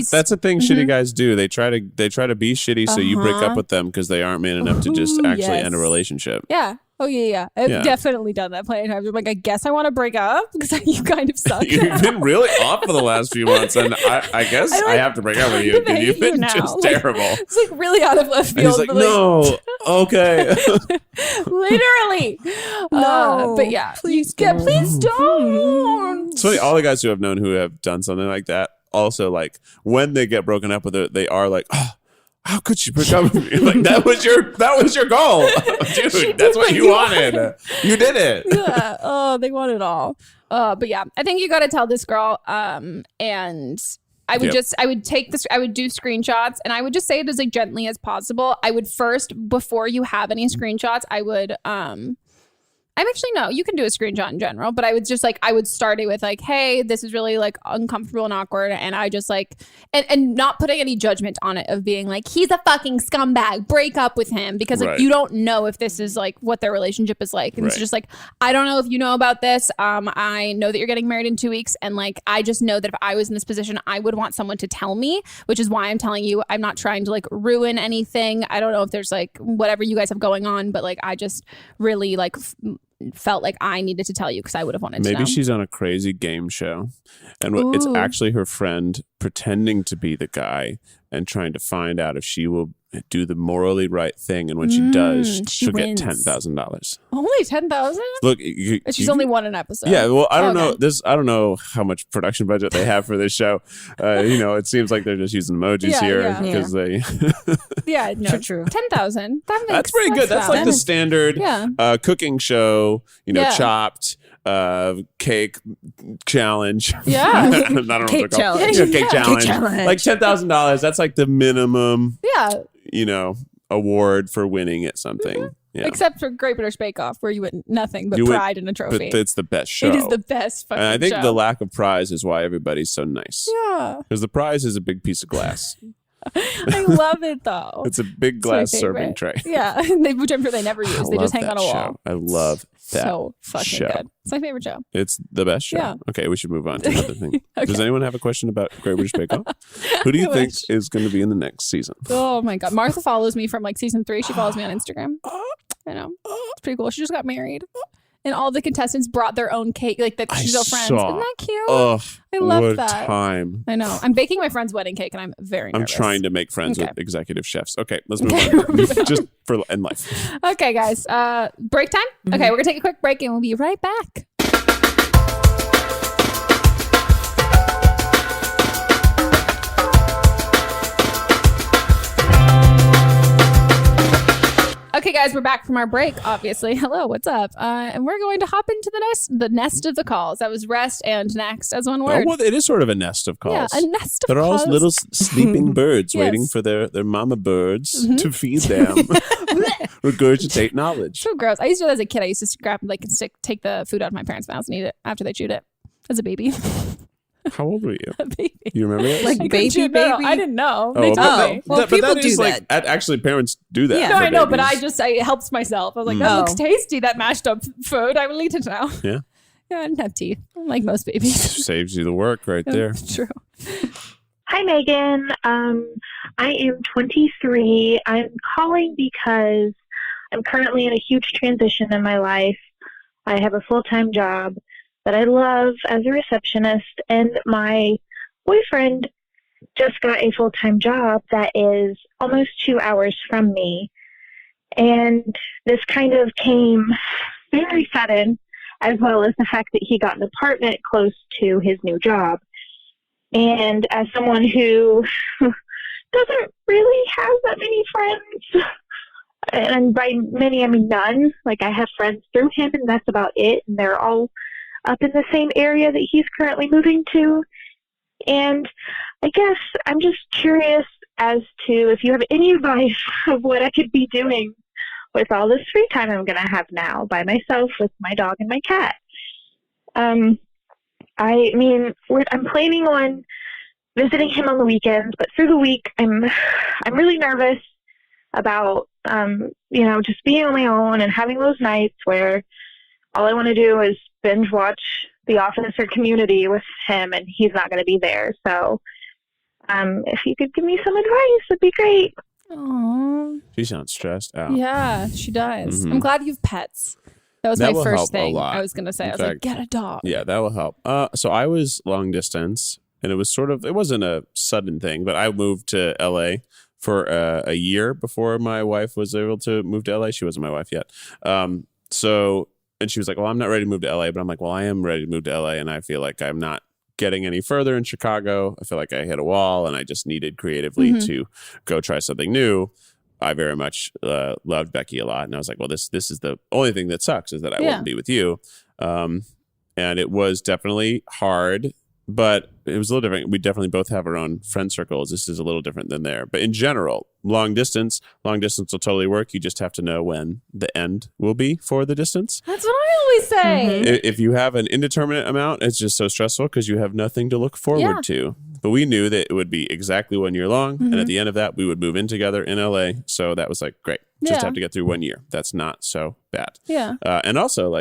that's a thing shitty guys do. They try to be shitty so you break up with them because they aren't man enough to just actually end a relationship. Yeah. Oh, yeah. I've definitely done that plenty of times. I'm like, I guess I want to break up because you kind of suck. You've been really off for the last few months, and I guess I have to break up with you because you've been just terrible. It's like really out of left field. And he's like, no, okay. Literally. No. But yeah. Please don't. Please don't. So all the guys who I've known who have done something like that, also like when they get broken up with it, they are like, oh, how could she break up with me? Like that was your goal, dude. That's what you wanted. You did it. Yeah. Oh, they want it all. But yeah, I think you got to tell this girl. And I would I would do screenshots, and I would just say it as like gently as possible. I would first, before you have any screenshots, I would you can do a screenshot in general, but I would just I would start it with like, hey, this is really like uncomfortable and awkward. And I just like, and not putting any judgment on it of being like, he's a fucking scumbag, break up with him. Because like, you don't know if this is like what their relationship is like. And it's just like, I don't know if you know about this. I know that you're getting married in 2 weeks. And like, I just know that if I was in this position, I would want someone to tell me, which is why I'm telling you, I'm not trying to like ruin anything. I don't know if there's like whatever you guys have going on, but like, I just really like felt like I needed to tell you because I would have wanted to know. Maybe she's on a crazy game show and it's actually her friend pretending to be the guy and trying to find out if she will do the morally right thing, and when she does, she'll get $10,000. Only $10,000? Look, she's only won an episode. Yeah, well, I don't know this. I don't know how much production budget they have for this show. It seems like they're just using emojis here because they. Yeah, no, true. 10,000. That's pretty good. That's like the standard cooking show. Chopped. Cake challenge. Yeah. I don't know cake challenge. Cake challenge. Like $10,000. That's like the minimum. Yeah. Award for winning at something. Mm-hmm. Yeah. Except for Great British Bake Off, where you win nothing but pride and a trophy. But it's the best show. It is the best fucking show. And I think the lack of prize is why everybody's so nice. Yeah. Because the prize is a big piece of glass. I love it though. It's a big glass serving tray. Yeah, which I'm sure they never use. They just hang on a wall. I love that. So fucking good. It's my favorite show. It's the best show. Yeah. Okay, we should move on to another thing. Okay. Does anyone have a question about Great British Bake Off? Who do you think is going to be in the next season? Oh my god, Martha follows me from like season 3. She follows me on Instagram. I know, it's pretty cool. She just got married. And all the contestants brought their own cake, like that she's all friends. Isn't that cute? Oh, I love what that. Time. I know. I'm baking my friend's wedding cake, and I'm very nervous. I'm trying to make friends with executive chefs. Okay, let's move on. Just for in life. Okay, guys. Break time? Mm-hmm. Okay, we're gonna take a quick break, and we'll be right back. Okay, guys, we're back from our break, obviously. Hello, what's up? And we're going to hop into the nest of the calls. That was rest and next as one word. Oh, well, it is sort of a nest of calls. Yeah, a nest of calls. They're all little sleeping birds waiting for their mama birds to feed them. Regurgitate knowledge. So gross. I used to do that as a kid. I used to grab, take the food out of my parents' mouths and eat it after they chewed it as a baby. How old were you? A baby. You remember that? Like baby? No, I didn't know. They told me. Well, people do that. Actually, parents do that. Yeah. No, I know, but babies. I helped myself. I was like, that looks tasty, that mashed up food. I will eat it now. Yeah. Yeah, I didn't have teeth. Like most babies. Saves you the work right there. True. Hi, Megan. I am 23. I'm calling because I'm currently in a huge transition in my life. I have a full-time job that I love as a receptionist, and my boyfriend just got a full-time job that is almost 2 hours from me. And this kind of came very sudden, as well as the fact that he got an apartment close to his new job. And as someone who doesn't really have that many friends, and by many I mean none, like I have friends through him and that's about it, and they're all up in the same area that he's currently moving to. And I guess I'm just curious as to if you have any advice of what I could be doing with all this free time I'm going to have now by myself with my dog and my cat. I mean, I'm planning on visiting him on the weekends, but through the week, I'm really nervous about, just being on my own and having those nights where all I want to do is binge watch The Office or Community with him, and he's not going to be there. So, if you could give me some advice, it'd be great. Aww. She sounds stressed out. Yeah, she does. Mhm. I'm glad you have pets. That was That my will first help a thing lot. I was going to say. In I was like, fact, get a dog. Yeah, that will help. So I was long distance, and it wasn't a sudden thing, but I moved to LA for a year before my wife was able to move to LA. She wasn't my wife yet. And she was like, well, I'm not ready to move to LA, but I'm like, well, I am ready to move to LA, and I feel like I'm not getting any further in Chicago. I feel like I hit a wall, and I just needed creatively to go try something new. I very much loved Becky a lot, and I was like, well, this is the only thing that sucks is that I won't be with you. And it was definitely hard, but it was a little different. We definitely both have our own friend circles. This is a little different than there. But in general, long distance will totally work. You just have to know when the end will be for the distance. That's what I always say. If you have an indeterminate amount, it's just so stressful because you have nothing to look forward to. But we knew that it would be exactly 1 year long. And at the end of that, we would move in together in LA. So that was like, great. Just have to get through 1 year. That's not so bad. Yeah. And also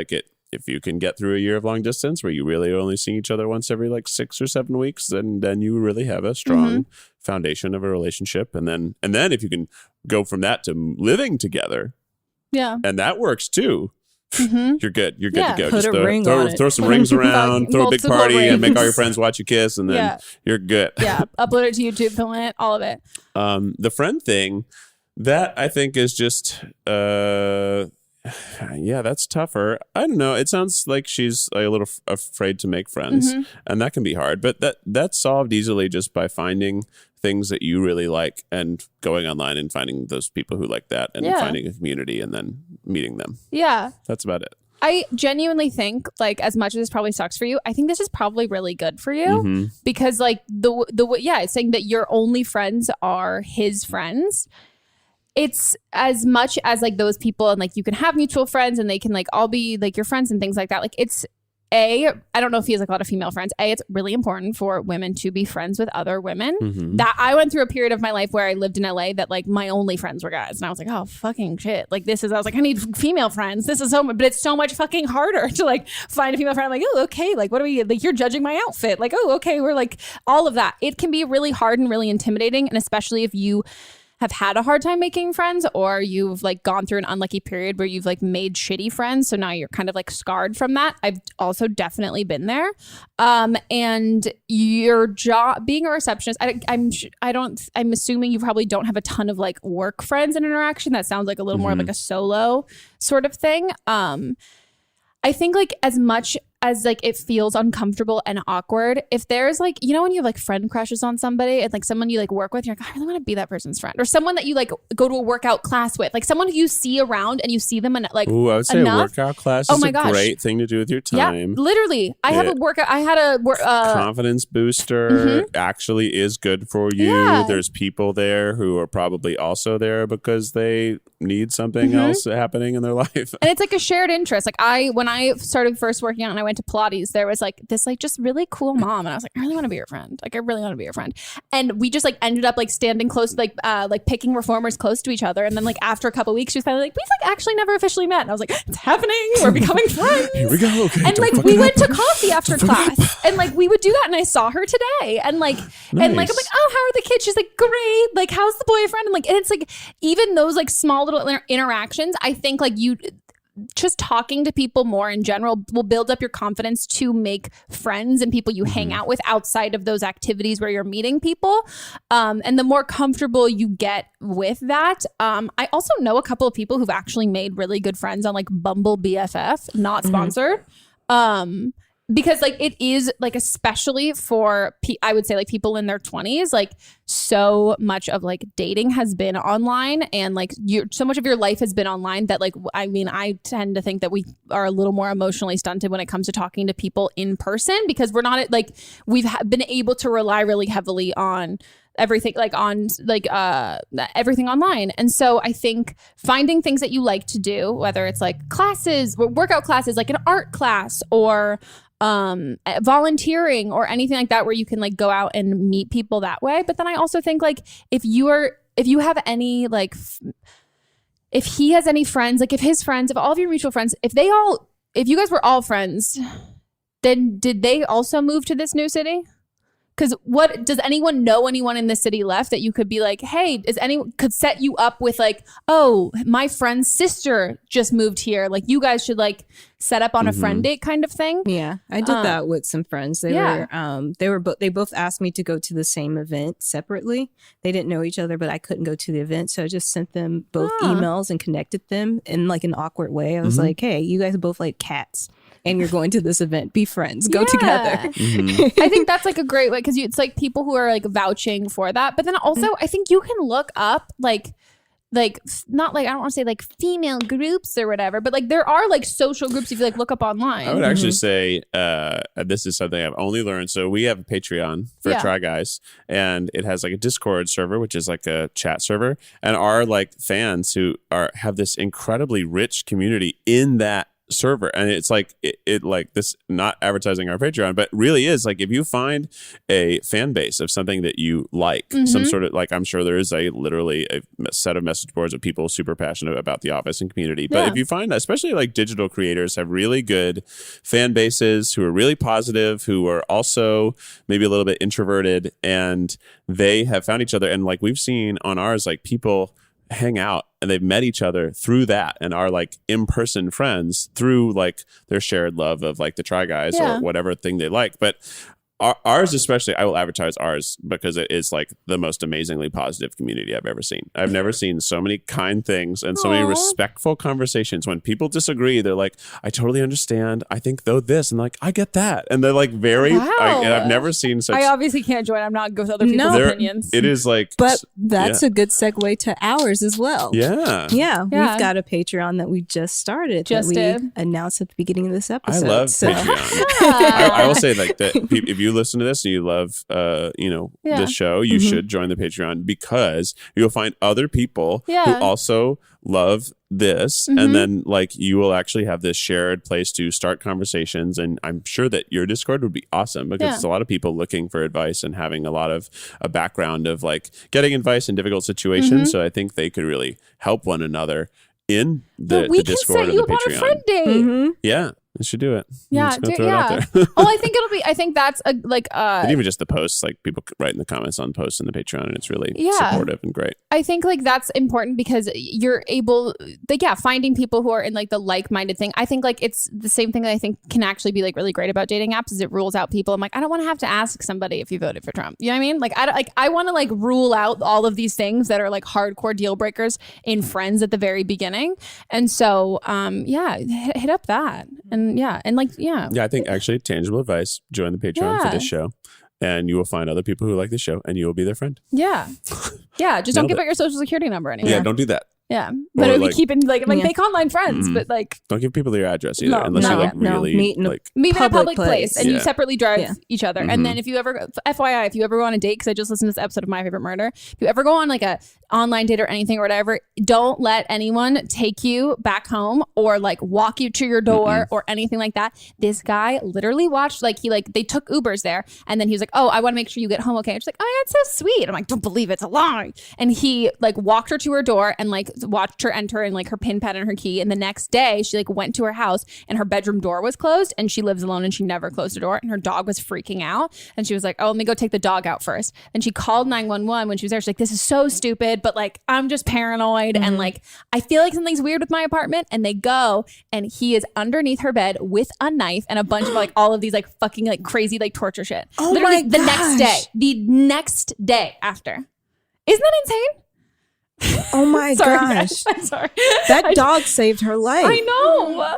if you can get through a year of long distance where you really are only seeing each other once every 6 or 7 weeks, then you really have a strong foundation of a relationship. And then if you can go from that to living together, and that works too, you're good. You're good to go. Put Just a ring on it. throw some rings around, throw a big Multiple party, and make all your rings. friends watch you kiss, and then you're good. Yeah. Upload it to YouTube, film it, all of it. The friend thing, that I think is just that's tougher. I don't know. It sounds like she's a little afraid to make friends, and that can be hard. But that's solved easily just by finding things that you really like and going online and finding those people who like that and finding a community and then meeting them. Yeah, that's about it. I genuinely think, as much as this probably sucks for you, I think this is probably really good for you because, it's saying that your only friends are his friends. It's as much as those people and you can have mutual friends and they can all be your friends and things like that. It's I don't know if he has a lot of female friends. It's really important for women to be friends with other women. That I went through a period of my life where I lived in LA that my only friends were guys. And I was like, oh, fucking shit. I was like, I need female friends. This is so much, but it's so much fucking harder to find a female friend. I'm like, oh, okay. What are we, you're judging my outfit. Oh, okay. We're all of that. It can be really hard and really intimidating. And especially if you have had a hard time making friends or you've gone through an unlucky period where you've made shitty friends. So now you're kind of scarred from that. I've also definitely been there. And your job being a receptionist, I'm assuming you probably don't have a ton of work friends and interaction. That sounds a little more like a solo sort of thing. I think as much as it feels uncomfortable and awkward, if there's when you have friend crushes on somebody and someone you work with, you're I really want to be that person's friend, or someone that you go to a workout class with, someone who you see around and you see them and Ooh, I would say enough. a workout class is a great thing to do with your time. Yeah, literally. I have a workout. I had a confidence booster. Actually is good for you. Yeah. There's people there who are probably also there because they need something else happening in their life. And it's a shared interest. When I started first working out and I went to Pilates, there was like this like just really cool mom, and I was like, I really want to be your friend. Like I really want to be your friend. And we just like ended up like standing close, like picking reformers close to each other. And then like after a couple of weeks, she was finally like, we've like actually never officially met. And I was like, it's happening. We're becoming friends. Here we go. Okay, and like we went to coffee after class, and like we would do that. And I saw her today, and like and like I'm like, oh, how are the kids? She's like, great. Like, how's the boyfriend? And like, and it's like even those like small little interactions, I think like you just talking to people more in general will build up your confidence to make friends and people you hang out with outside of those activities where you're meeting people. And the more comfortable you get with that. I also know a couple of people who've actually made really good friends on like Bumble BFF, not sponsored. Because like it is like, especially for I would say like people in their 20s, like so much of like dating has been online, and like so much of your life has been online that like, I mean, I tend to think that we are a little more emotionally stunted when it comes to talking to people in person, because we're not like, we've been able to rely really heavily on everything like on like everything online. And so I think finding things that you like to do, whether it's like classes, workout classes, like an art class, or volunteering or anything like that, where you can like go out and meet people that way. But then I also think like if you have any like if he has any friends, like if his friends, if all of your mutual friends, if you guys were all friends, then did they also move to this new city? Because what does anyone know anyone in the city left that you could be like, hey, could set you up with like, oh, my friend's sister just moved here. Like you guys should like set up on a friend date kind of thing. Yeah, I did that with some friends. They both asked me to go to the same event separately. They didn't know each other, but I couldn't go to the event, so I just sent them both emails and connected them in like an awkward way. I was like, hey, you guys both like cats, and you're going to this event. Be friends. Go together. I think that's like a great way, because it's like people who are like vouching for that. But then also I think you can look up like not like, I don't want to say like female groups or whatever, but like there are like social groups if you like look up online. I would actually say this is something I've only learned. So we have a Patreon for Try Guys, and it has like a Discord server, which is like a chat server, and our like fans who have this incredibly rich community in that server. And it's like it like this, not advertising our Patreon, but really is like, if you find a fan base of something that you like, some sort of like, I'm sure there is literally a set of message boards of people super passionate about The Office and Community, but if you find that, especially like digital creators have really good fan bases who are really positive, who are also maybe a little bit introverted, and they have found each other. And like we've seen on ours, like people hang out and they've met each other through that and are like in-person friends through like their shared love of like the Try Guys or whatever thing they like. But ours especially, I will advertise ours because it is like the most amazingly positive community I've ever seen. I've never seen so many kind things and so many respectful conversations. When people disagree, they're like, I totally understand. I think though this, and like, I get that. And they're like very, and I've never seen such. I obviously can't join. I'm not good with other people's opinions. It is like, but that's a good segue to ours as well. Yeah. We've got a Patreon that we just started. We announced at the beginning of this episode. I love Patreon. I will say like that if you listen to this and you love this show, you should join the Patreon, because you'll find other people who also love this, and then like you will actually have this shared place to start conversations. And I'm sure that your Discord would be awesome, because it's a lot of people looking for advice and having a lot of a background of like getting advice in difficult situations. So I think they could really help one another in the Discord or the Patreon. We can set you up on a friend date. Yeah. I should do it. Yeah, I think that's and even just the posts, like people write in the comments on posts in the Patreon, and it's really supportive and great. I think like that's important, because you're able, like, finding people who are in like the like-minded thing. I think like it's the same thing that I think can actually be like really great about dating apps, is it rules out people. I'm like, I don't want to have to ask somebody if you voted for Trump. You know what I mean? Like I want to like rule out all of these things that are like hardcore deal breakers in friends at the very beginning. And so hit up that. And I think actually tangible advice, join the Patreon for this show, and you will find other people who like the show, and you will be their friend. Just don't give out your social security number anymore. Don't do that. Yeah, but Or, it would like- keep in like make online friends, Mhm. but like Don't give people your address either, No, unless no, you like no. really Meet in a- like. meet in a public place and you Yeah. separately drive Yeah. each other. Mhm. And then if you ever, FYI, if you ever go on a date, because I just listened to this episode of My Favorite Murder, if you ever go on like a online date or anything or whatever, don't let anyone take you back home or like walk you to your door or anything like that. This guy literally watched they took Ubers there, and then he was like, "Oh, I want to make sure you get home okay." And she's like, "Oh, yeah, it's so sweet." I'm like, "Don't believe it's a lie." And he like walked her to her door and like watched her enter and like her pin pad and her key. And the next day, she like went to her house and her bedroom door was closed, and she lives alone and she never closed the door, and her dog was freaking out, and she was like, "Oh, let me go take the dog out first." And she called 911 when she was there. She's like, "This is so stupid, but like I'm just paranoid and like I feel like something's weird with my apartment." And they go, and he is underneath her bed with a knife and a bunch of like all of these like fucking like crazy like torture shit. Oh Literally my the next gosh. day, the next day after. Isn't that insane? Oh my Sorry, gosh. guys. I'm sorry. That dog saved her life. I know.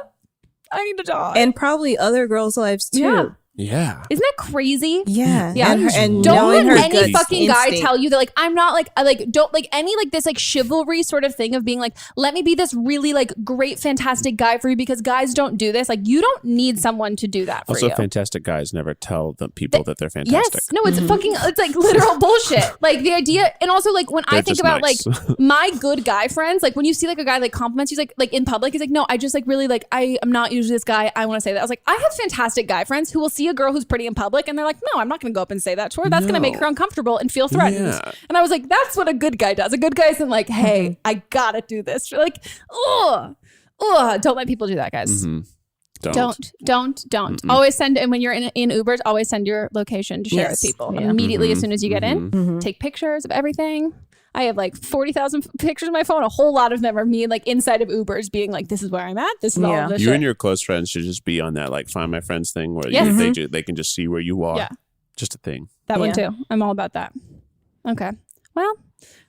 I need a dog. And probably other girls' lives too. Yeah. Yeah. Isn't that crazy? Yeah. Yeah. And Don't knowing let her any gut fucking guy instinct. tell you that like I'm not like I like don't like any like this like chivalry sort of thing of being like, let me be this really like great fantastic guy for you, because guys don't do this. Like you don't need someone to do that for Also, you. fantastic guys never tell the people that they're fantastic. Yes. No, it's fucking, it's like literal bullshit. Like the idea, and also like when I They're think just about nice. like my good guy friends, like when you see like a guy like compliments you like in public, he's like, no, I just like really like, I am not usually this guy. I want to say that. I was like, I have fantastic guy friends who will see a girl who's pretty in public and they're like, no, I'm not going to go up and say that to her. That's going to make her uncomfortable and feel threatened. Yeah. And I was like, that's what a good guy does. A good guy isn't like, hey, I got to do this. You're like, oh, don't let people do that, guys. Don't. Always send, and when you're in Ubers, always send your location to share Yes. with people Yeah. immediately as soon as you get in. Mhm. Take pictures of everything. I have like 40,000 pictures on my phone. A whole lot of them are me like inside of Ubers being like, this is where I'm at. This is all Yeah. of this You shit. and your close friends should just be on that like Find My Friends thing where Yes. they can just see where you are. Yeah. Just a thing. That one Yeah. too. I'm all about that. Okay. Well,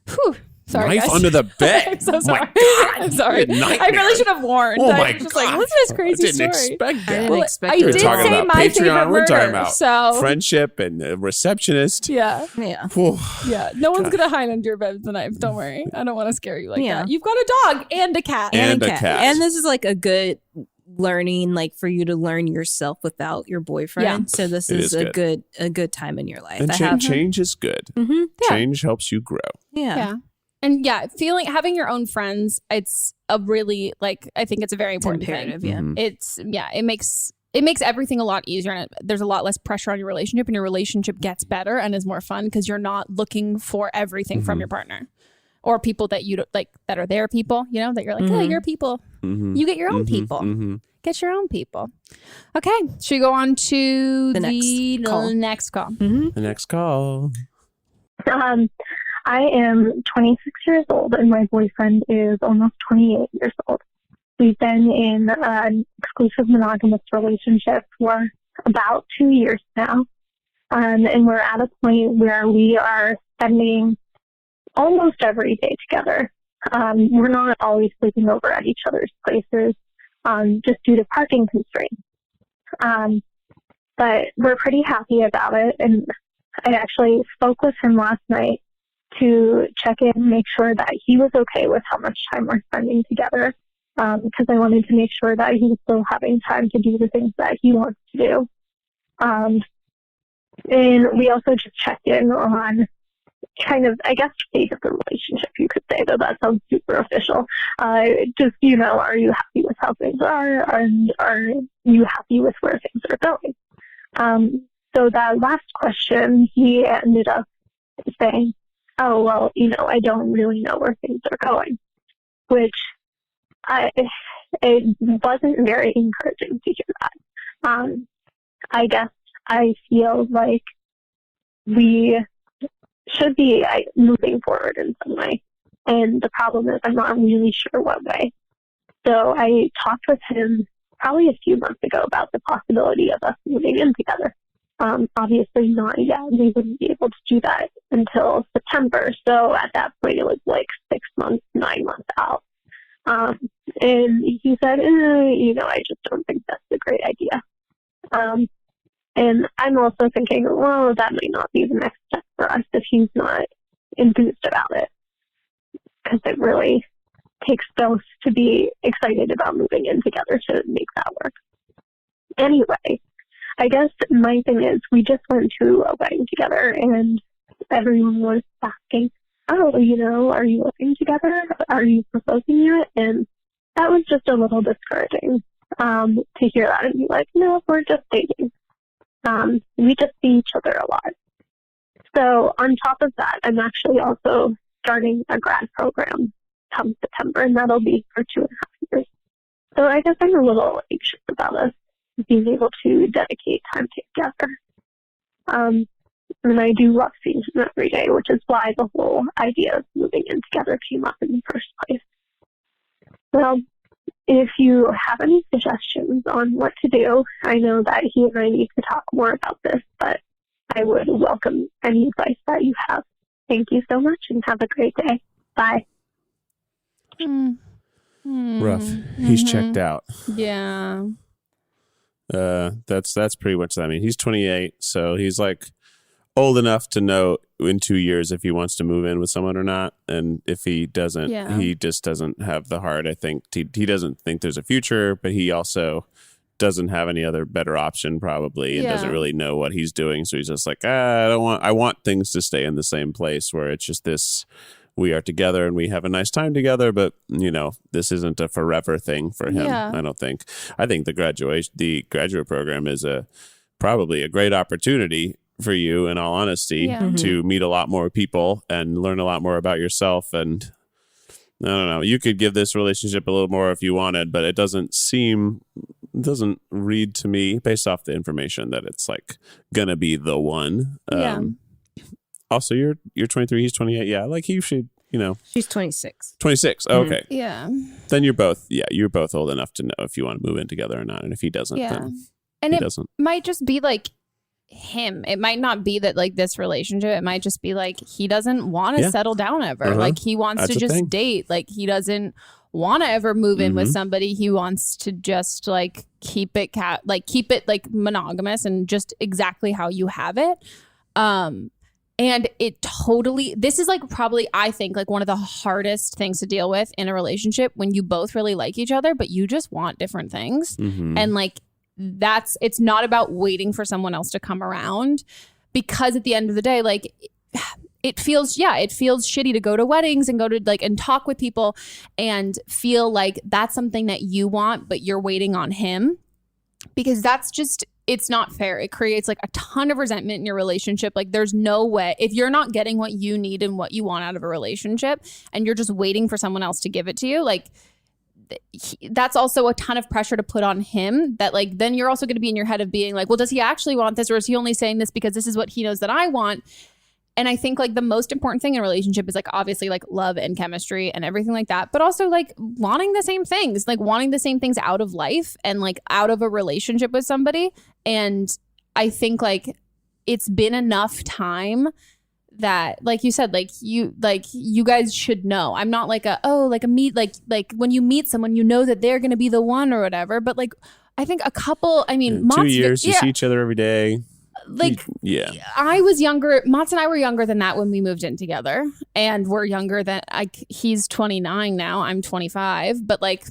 whew. Sorry, Knife guys. under the bed. I'm so Oh my sorry. God. I'm sorry. What a I nightmare. really should have warned. Oh I my was just God. like, listen to this crazy I didn't story. expect that. I didn't Well, expect I it. We're did talking say about my Patreon. favorite We're talking murder, about so friendship and a receptionist. yeah. Yeah. Whew. Yeah, no one's gonna hide under your bed with a knife. Don't worry. I don't want to scare you like Yeah. that. You've got a dog and a cat. And a cat. And this is like a good learning, like for you to learn yourself without your boyfriend. Yeah. So this It is is a good time in your life. And I have, change is good. Mhm. Yeah. Change helps you grow. Yeah. And yeah, having your own friends, it's a really like I think it's a very It's important thing. imperative. Yeah. Mhm. It makes everything a lot easier, and there's a lot less pressure on your relationship, and your relationship gets better and is more fun because you're not looking for everything from your partner or people that you don't like that are their people. You know that you're like, oh, your people. Mhm. You get your own Mhm. people. Mhm. Get your own people. Okay, should we go on to The next call. next call? The next call. I am 26 years old and my boyfriend is almost 28 years old. We've been in an exclusive monogamous relationship for about 2 years now. And we're at a point where we are spending almost every day together. We're not always sleeping over at each other's places just due to parking constraints. But we're pretty happy about it. And I actually spoke with him last night to check in and make sure that he was okay with how much time we're spending together, because I wanted to make sure that he was still having time to do the things that he wants to do. And we also just checked in on kind of, I guess, state of the relationship, you could say, though that sounds super official. Just, are you happy with how things are, and are you happy with where things are going? So that last question, he ended up saying, oh, well, I don't really know where things are going, which it wasn't very encouraging to hear that. I guess I feel like we should be moving forward in some way. And the problem is I'm not really sure what way. So I talked with him probably a few months ago about the possibility of us moving in together. Obviously not yet. We wouldn't be able to do that until September. So at that point, it was like 6 months, 9 months out. And he said, I just don't think that's a great idea. And I'm also thinking, well, that might not be the next step for us if he's not enthused about it. Because it really takes both to be excited about moving in together to make that work. Anyway, I guess my thing is we just went to a wedding together and everyone was asking, oh, you know, are you living together? Are you proposing yet? And that was just a little discouraging to hear that and be like, no, we're just dating. We just see each other a lot. So on top of that, I'm actually also starting a grad program come September, and that'll be for 2.5 years. So I guess I'm a little anxious about us being able to dedicate time together. And I do love seeing him every day, which is why the whole idea of moving in together came up in the first place. Well, if you have any suggestions on what to do, I know that he and I need to talk more about this, but I would welcome any advice that you have. Thank you so much and have a great day. Bye. Rough. He's checked out. Yeah. That's pretty much that. I mean, he's 28, so he's like old enough to know in 2 years if he wants to move in with someone or not. And if he doesn't, he just doesn't have the heart. I think he doesn't think there's a future, but he also doesn't have any other better option probably and doesn't really know what he's doing. So he's just like, I want things to stay in the same place where it's just this, we are together and we have a nice time together, but you know, this isn't a forever thing for him. I don't think. I think the graduate program is probably a great opportunity for you, in all honesty, to meet a lot more people and learn a lot more about yourself. And I don't know, you could give this relationship a little more if you wanted, but it doesn't read to me based off the information that it's like gonna be the one. Also, you're 23, he's 28. Yeah, like he should, you know. She's 26. 26. Oh, okay. Yeah. Then you're both old enough to know if you want to move in together or not. And if he doesn't, then and he it doesn't. Might just be like him. It might not be that like this relationship. It might just be like he doesn't want to settle down ever. Like he wants to just date. Like he doesn't want to ever move in with somebody. He wants to just like keep it like monogamous and just exactly how you have it. And this is like probably, I think, like one of the hardest things to deal with in a relationship when you both really like each other, but you just want different things. And like, it's not about waiting for someone else to come around, because at the end of the day, like it feels shitty to go to weddings and go to like and talk with people and feel like that's something that you want, but you're waiting on him, because that's just, it's not fair. It creates like a ton of resentment in your relationship. Like there's no way, if you're not getting what you need and what you want out of a relationship and you're just waiting for someone else to give it to you, like that's also a ton of pressure to put on him, that like then you're also going to be in your head of being like, well, does he actually want this, or is he only saying this because this is what he knows that I want? And I think like the most important thing in a relationship is like obviously like love and chemistry and everything like that, but also like wanting the same things, like wanting the same things out of life and like out of a relationship with somebody. And I think like it's been enough time that, like you said, like you guys should know. I'm not like like when you meet someone, you know that they're going to be the one or whatever. But like, I think a couple, I mean, 2 years, you see each other every day. Like, I was younger. Mats and I were younger than that when we moved in together, and we're younger than he's 29 now. I'm 25, but like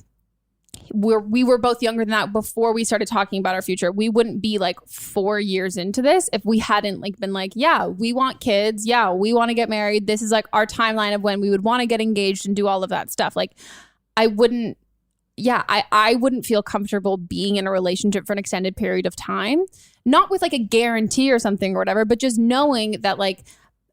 we were both younger than that before we started talking about our future. We wouldn't be like 4 years into this if we hadn't like been like, yeah, we want kids. Yeah, we want to get married. This is like our timeline of when we would want to get engaged and do all of that stuff. Like I wouldn't feel comfortable being in a relationship for an extended period of time, not with like a guarantee or something or whatever, but just knowing that like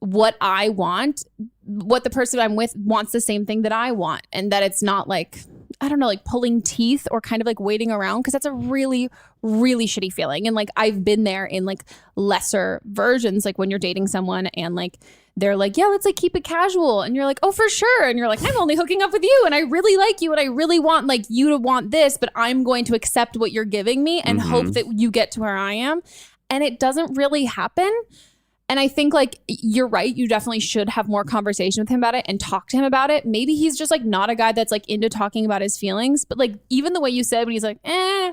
what I want, what the person I'm with wants the same thing that I want, and that it's not like, I don't know, like pulling teeth or kind of like waiting around, because that's a really, really shitty feeling. And like I've been there in like lesser versions, like when you're dating someone and like they're like, yeah, let's like keep it casual, and you're like, oh, for sure, and you're like, I'm only hooking up with you and I really like you and I really want like you to want this, but I'm going to accept what you're giving me and hope that you get to where I am. And it doesn't really happen. And I think like you're right. You definitely should have more conversation with him about it and talk to him about it. Maybe he's just like not a guy that's like into talking about his feelings. But like even the way you said when he's like,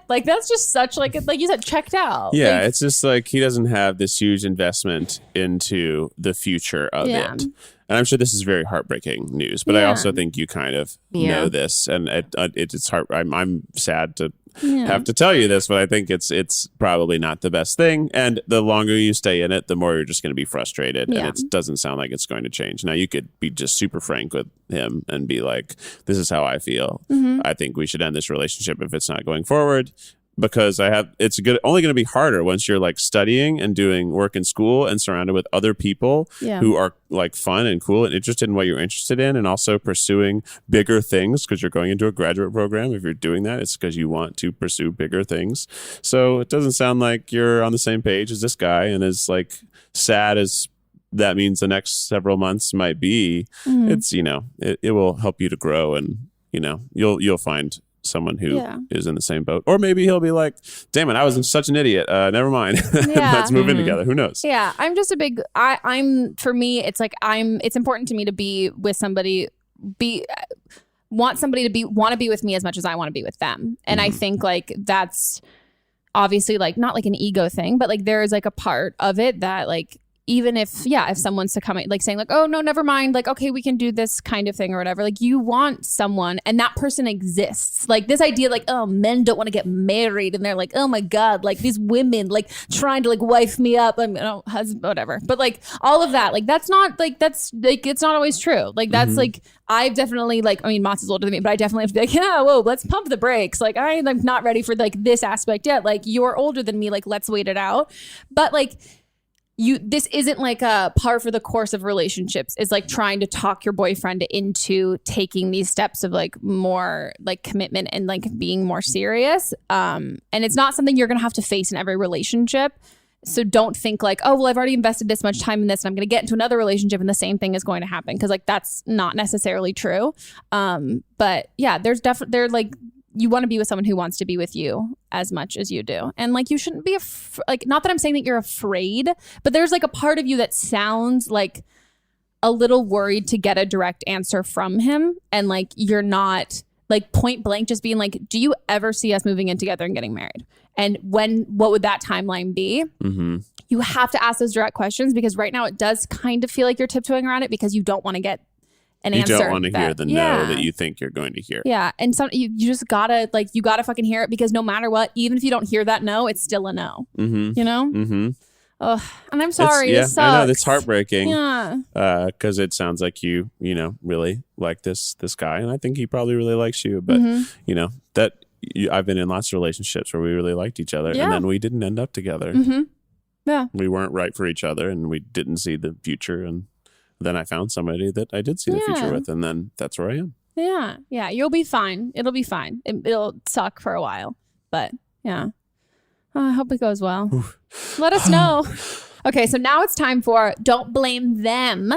like that's just such like you said, checked out. Yeah, like, it's just like he doesn't have this huge investment into the future of it. And I'm sure this is very heartbreaking news, but I also think you kind of know this, and it's hard. I'm sad to have to tell you this, but I think it's probably not the best thing. And the longer you stay in it, the more you're just going to be frustrated, and it doesn't sound like it's going to change. Now, you could be just super frank with him and be like, "This is how I feel. I think we should end this relationship if it's not going forward." Because only going to be harder once you're like studying and doing work in school and surrounded with other people who are like fun and cool and interested in what you're interested in, and also pursuing bigger things because you're going into a graduate program. If you're doing that, it's because you want to pursue bigger things. So it doesn't sound like you're on the same page as this guy, and as like sad as that means the next several months might be, it's, it will help you to grow, and you'll find someone who is in the same boat. Or maybe he'll be like, damn it, I was such an idiot, never mind. Let's move in together. Who knows? I'm just a big for me, it's like it's important to me to be with somebody, want somebody to want to be with me as much as I want to be with them. And I think like that's obviously like not like an ego thing, but like there is like a part of it that like even if someone's succumbing, like saying like, oh no, never mind, like, okay, we can do this kind of thing or whatever. Like you want someone, and that person exists. Like this idea, like, oh, men don't want to get married, and they're like, oh my God, like these women like trying to like wife me up. I'm husband, whatever. But like all of that, like that's not it's not always true. Like that's like, I've definitely like, I mean, Mott's is older than me, but I definitely have to be like, whoa, let's pump the brakes. Like I'm not ready for like this aspect yet. Like you're older than me, like let's wait it out. But like, this isn't like a par for the course of relationships. It's like trying to talk your boyfriend into taking these steps of like more like commitment and like being more serious. And it's not something you're going to have to face in every relationship. So don't think like, oh, well, I've already invested this much time in this and I'm going to get into another relationship and the same thing is going to happen. Cause like, that's not necessarily true. But yeah, they're like, you want to be with someone who wants to be with you as much as you do. And like, you shouldn't be like, not that I'm saying that you're afraid, but there's like a part of you that sounds like a little worried to get a direct answer from him. And like, you're not like point blank, just being like, do you ever see us moving in together and getting married? And what would that timeline be? You have to ask those direct questions, because right now it does kind of feel like you're tiptoeing around it because you don't want to get an answer. You don't want to hear the no that you think you're going to hear. Yeah. And some you just gotta like, you gotta fucking hear it, because no matter what, even if you don't hear that no, it's still a no. You know? Oh, and I'm sorry. This sucks. I know, it's heartbreaking. Yeah. Because it sounds like you really like this guy, and I think he probably really likes you. But I've been in lots of relationships where we really liked each other, and then we didn't end up together. Yeah. We weren't right for each other, and we didn't see the future, and then I found somebody that I did see the future with, and then that's where I am. Yeah. Yeah. You'll be fine. It'll be fine. It'll suck for a while, but yeah. I hope it goes well. Let us know. Okay. So now it's time for Don't Blame Them.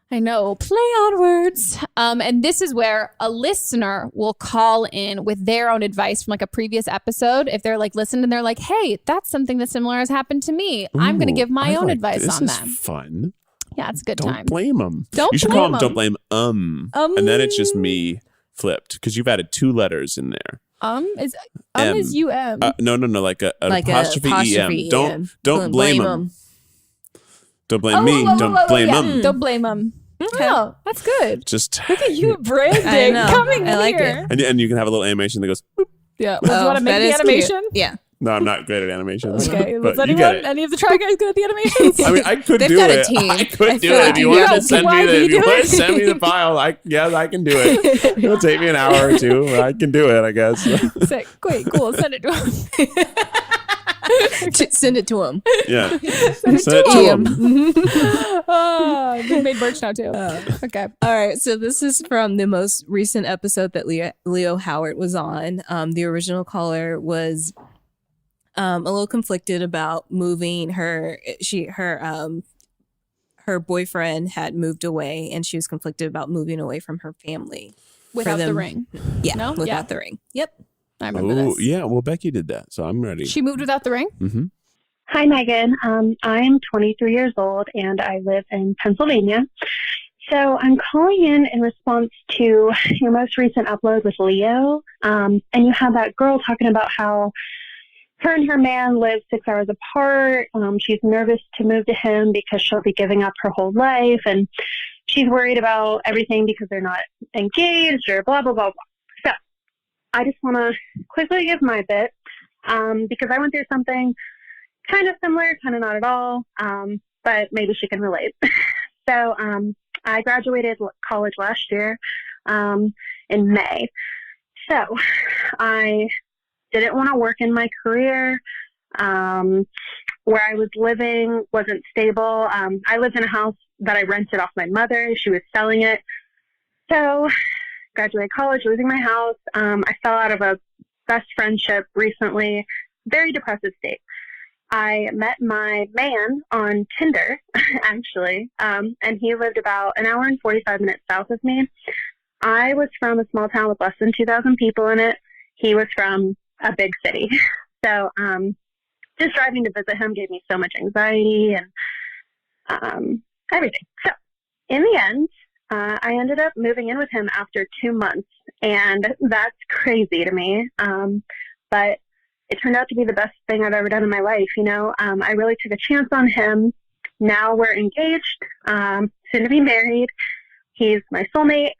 I know. Play on words. And this is where a listener will call in with their own advice from like a previous episode. If they're like listened and they're like, hey, that's something that similar has happened to me. I'm going to give my own advice on that. This is fun. Yeah, it's a good time. Don't blame them. You should call them Don't Blame And then it's just me flipped, because you've added 2 letters in there. Is U-M. No, like an apostrophe E-M. Don't blame them. Don't blame me. Don't blame them. Don't blame them. Oh, that's good. Just look at you branding coming I like here. it. And you can have a little animation that goes boop. Yeah. Do you want to make the animation? Cute. Yeah. No, I'm not great at animations. Okay. But Was any of the Try Guys good at the animations? I mean, I could They've do got it. a team. I could do feel it. like If you want to send me the file, I can do it. It'll take me an hour or 2. I can do it, I guess. Sick. Great. Cool. Send it to him. Send it to him. Yeah. Send it to him. We made merch now too. Okay. All right. So this is from the most recent episode that Leo Howard was on. The original caller was a little conflicted about moving. Her boyfriend had moved away, and she was conflicted about moving away from her family without the ring. Yeah, no? without the ring. Yep. I remember this. Yeah. Well, Becky did that, so I'm ready. She moved without the ring? Hi, Megan. I'm 23 years old and I live in Pennsylvania. So I'm calling in response to your most recent upload with Leo. And you had that girl talking about how her and her man live 6 hours apart. She's nervous to move to him because she'll be giving up her whole life. And she's worried about everything because they're not engaged or blah, blah, blah, blah. So I just want to quickly give my bit because I went through something kind of similar, kind of not at all, but maybe she can relate. So I graduated college last year in May. So I didn't want to work in my career. Where I was living wasn't stable. I lived in a house that I rented off my mother. She was selling it. So graduated college, losing my house. I fell out of a best friendship recently, very depressive state. I met my man on Tinder, actually, and he lived about an hour and 45 minutes south of me. I was from a small town with less than 2,000 people in it. He was from a big city. So just driving to visit him gave me so much anxiety and everything. So in the end, I ended up moving in with him after 2 months, and that's crazy to me. But it turned out to be the best thing I've ever done in my life. You know, I really took a chance on him. Now we're engaged, soon to be married. He's my soulmate.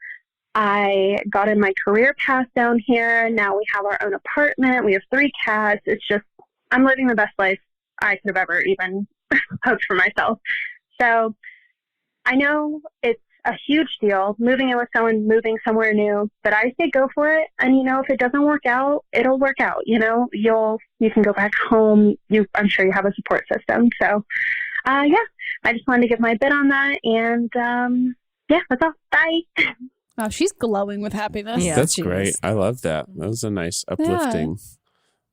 I got in my career path down here. Now we have our own apartment. We have 3 cats. It's just, I'm living the best life I could have ever even hoped for myself. So I know it's a huge deal moving in with someone, moving somewhere new, but I say go for it. And you know, if it doesn't work out, it'll work out. You know, you can go back home. I'm sure you have a support system. So yeah, I just wanted to give my bit on that. And yeah, that's all. Bye. Wow, she's glowing with happiness. Yeah, That's she great. is. I love that. That was a nice, uplifting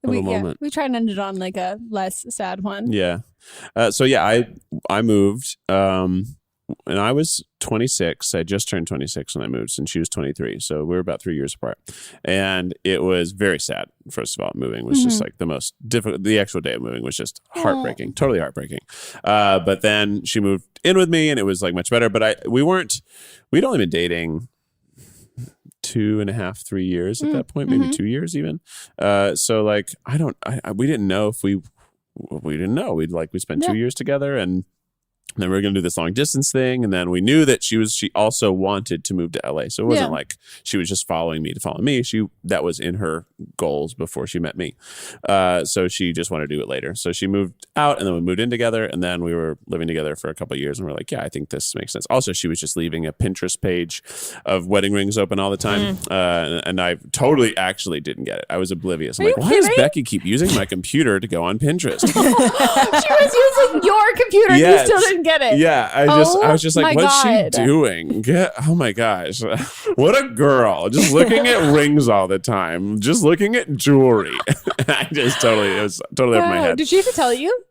little moment. We try and end it on like a less sad one. Yeah. So yeah, I moved, and I was 26. I just turned 26 when I moved, and she was 23. So we were about 3 years apart, and it was very sad. First of all, moving was just like the most difficult. The actual day of moving was just heartbreaking, totally heartbreaking. But then she moved in with me, and it was like much better. But we'd only been dating 2.5, 3 years at that point, maybe 2 years even. So like, we didn't know if we didn't know. We spent 2 years together, and then we were going to do this long distance thing. And then we knew that she also wanted to move to LA. So it wasn't like she was just following me to follow me. That was in her goals before she met me. So she just wanted to do it later. So she moved out, and then we moved in together, and then we were living together for a couple of years, and we're like, yeah, I think this makes sense. Also, she was just leaving a Pinterest page of wedding rings open all the time. And I totally actually didn't get it. I was oblivious. I'm like, why does Becky keep using my computer to go on Pinterest? She was using your computer and you still didn't get it. Yeah, I was just like, what's she doing? Oh my gosh, what a girl! Just looking at rings all the time, just looking at jewelry. It was totally over my head. Did she have to tell you?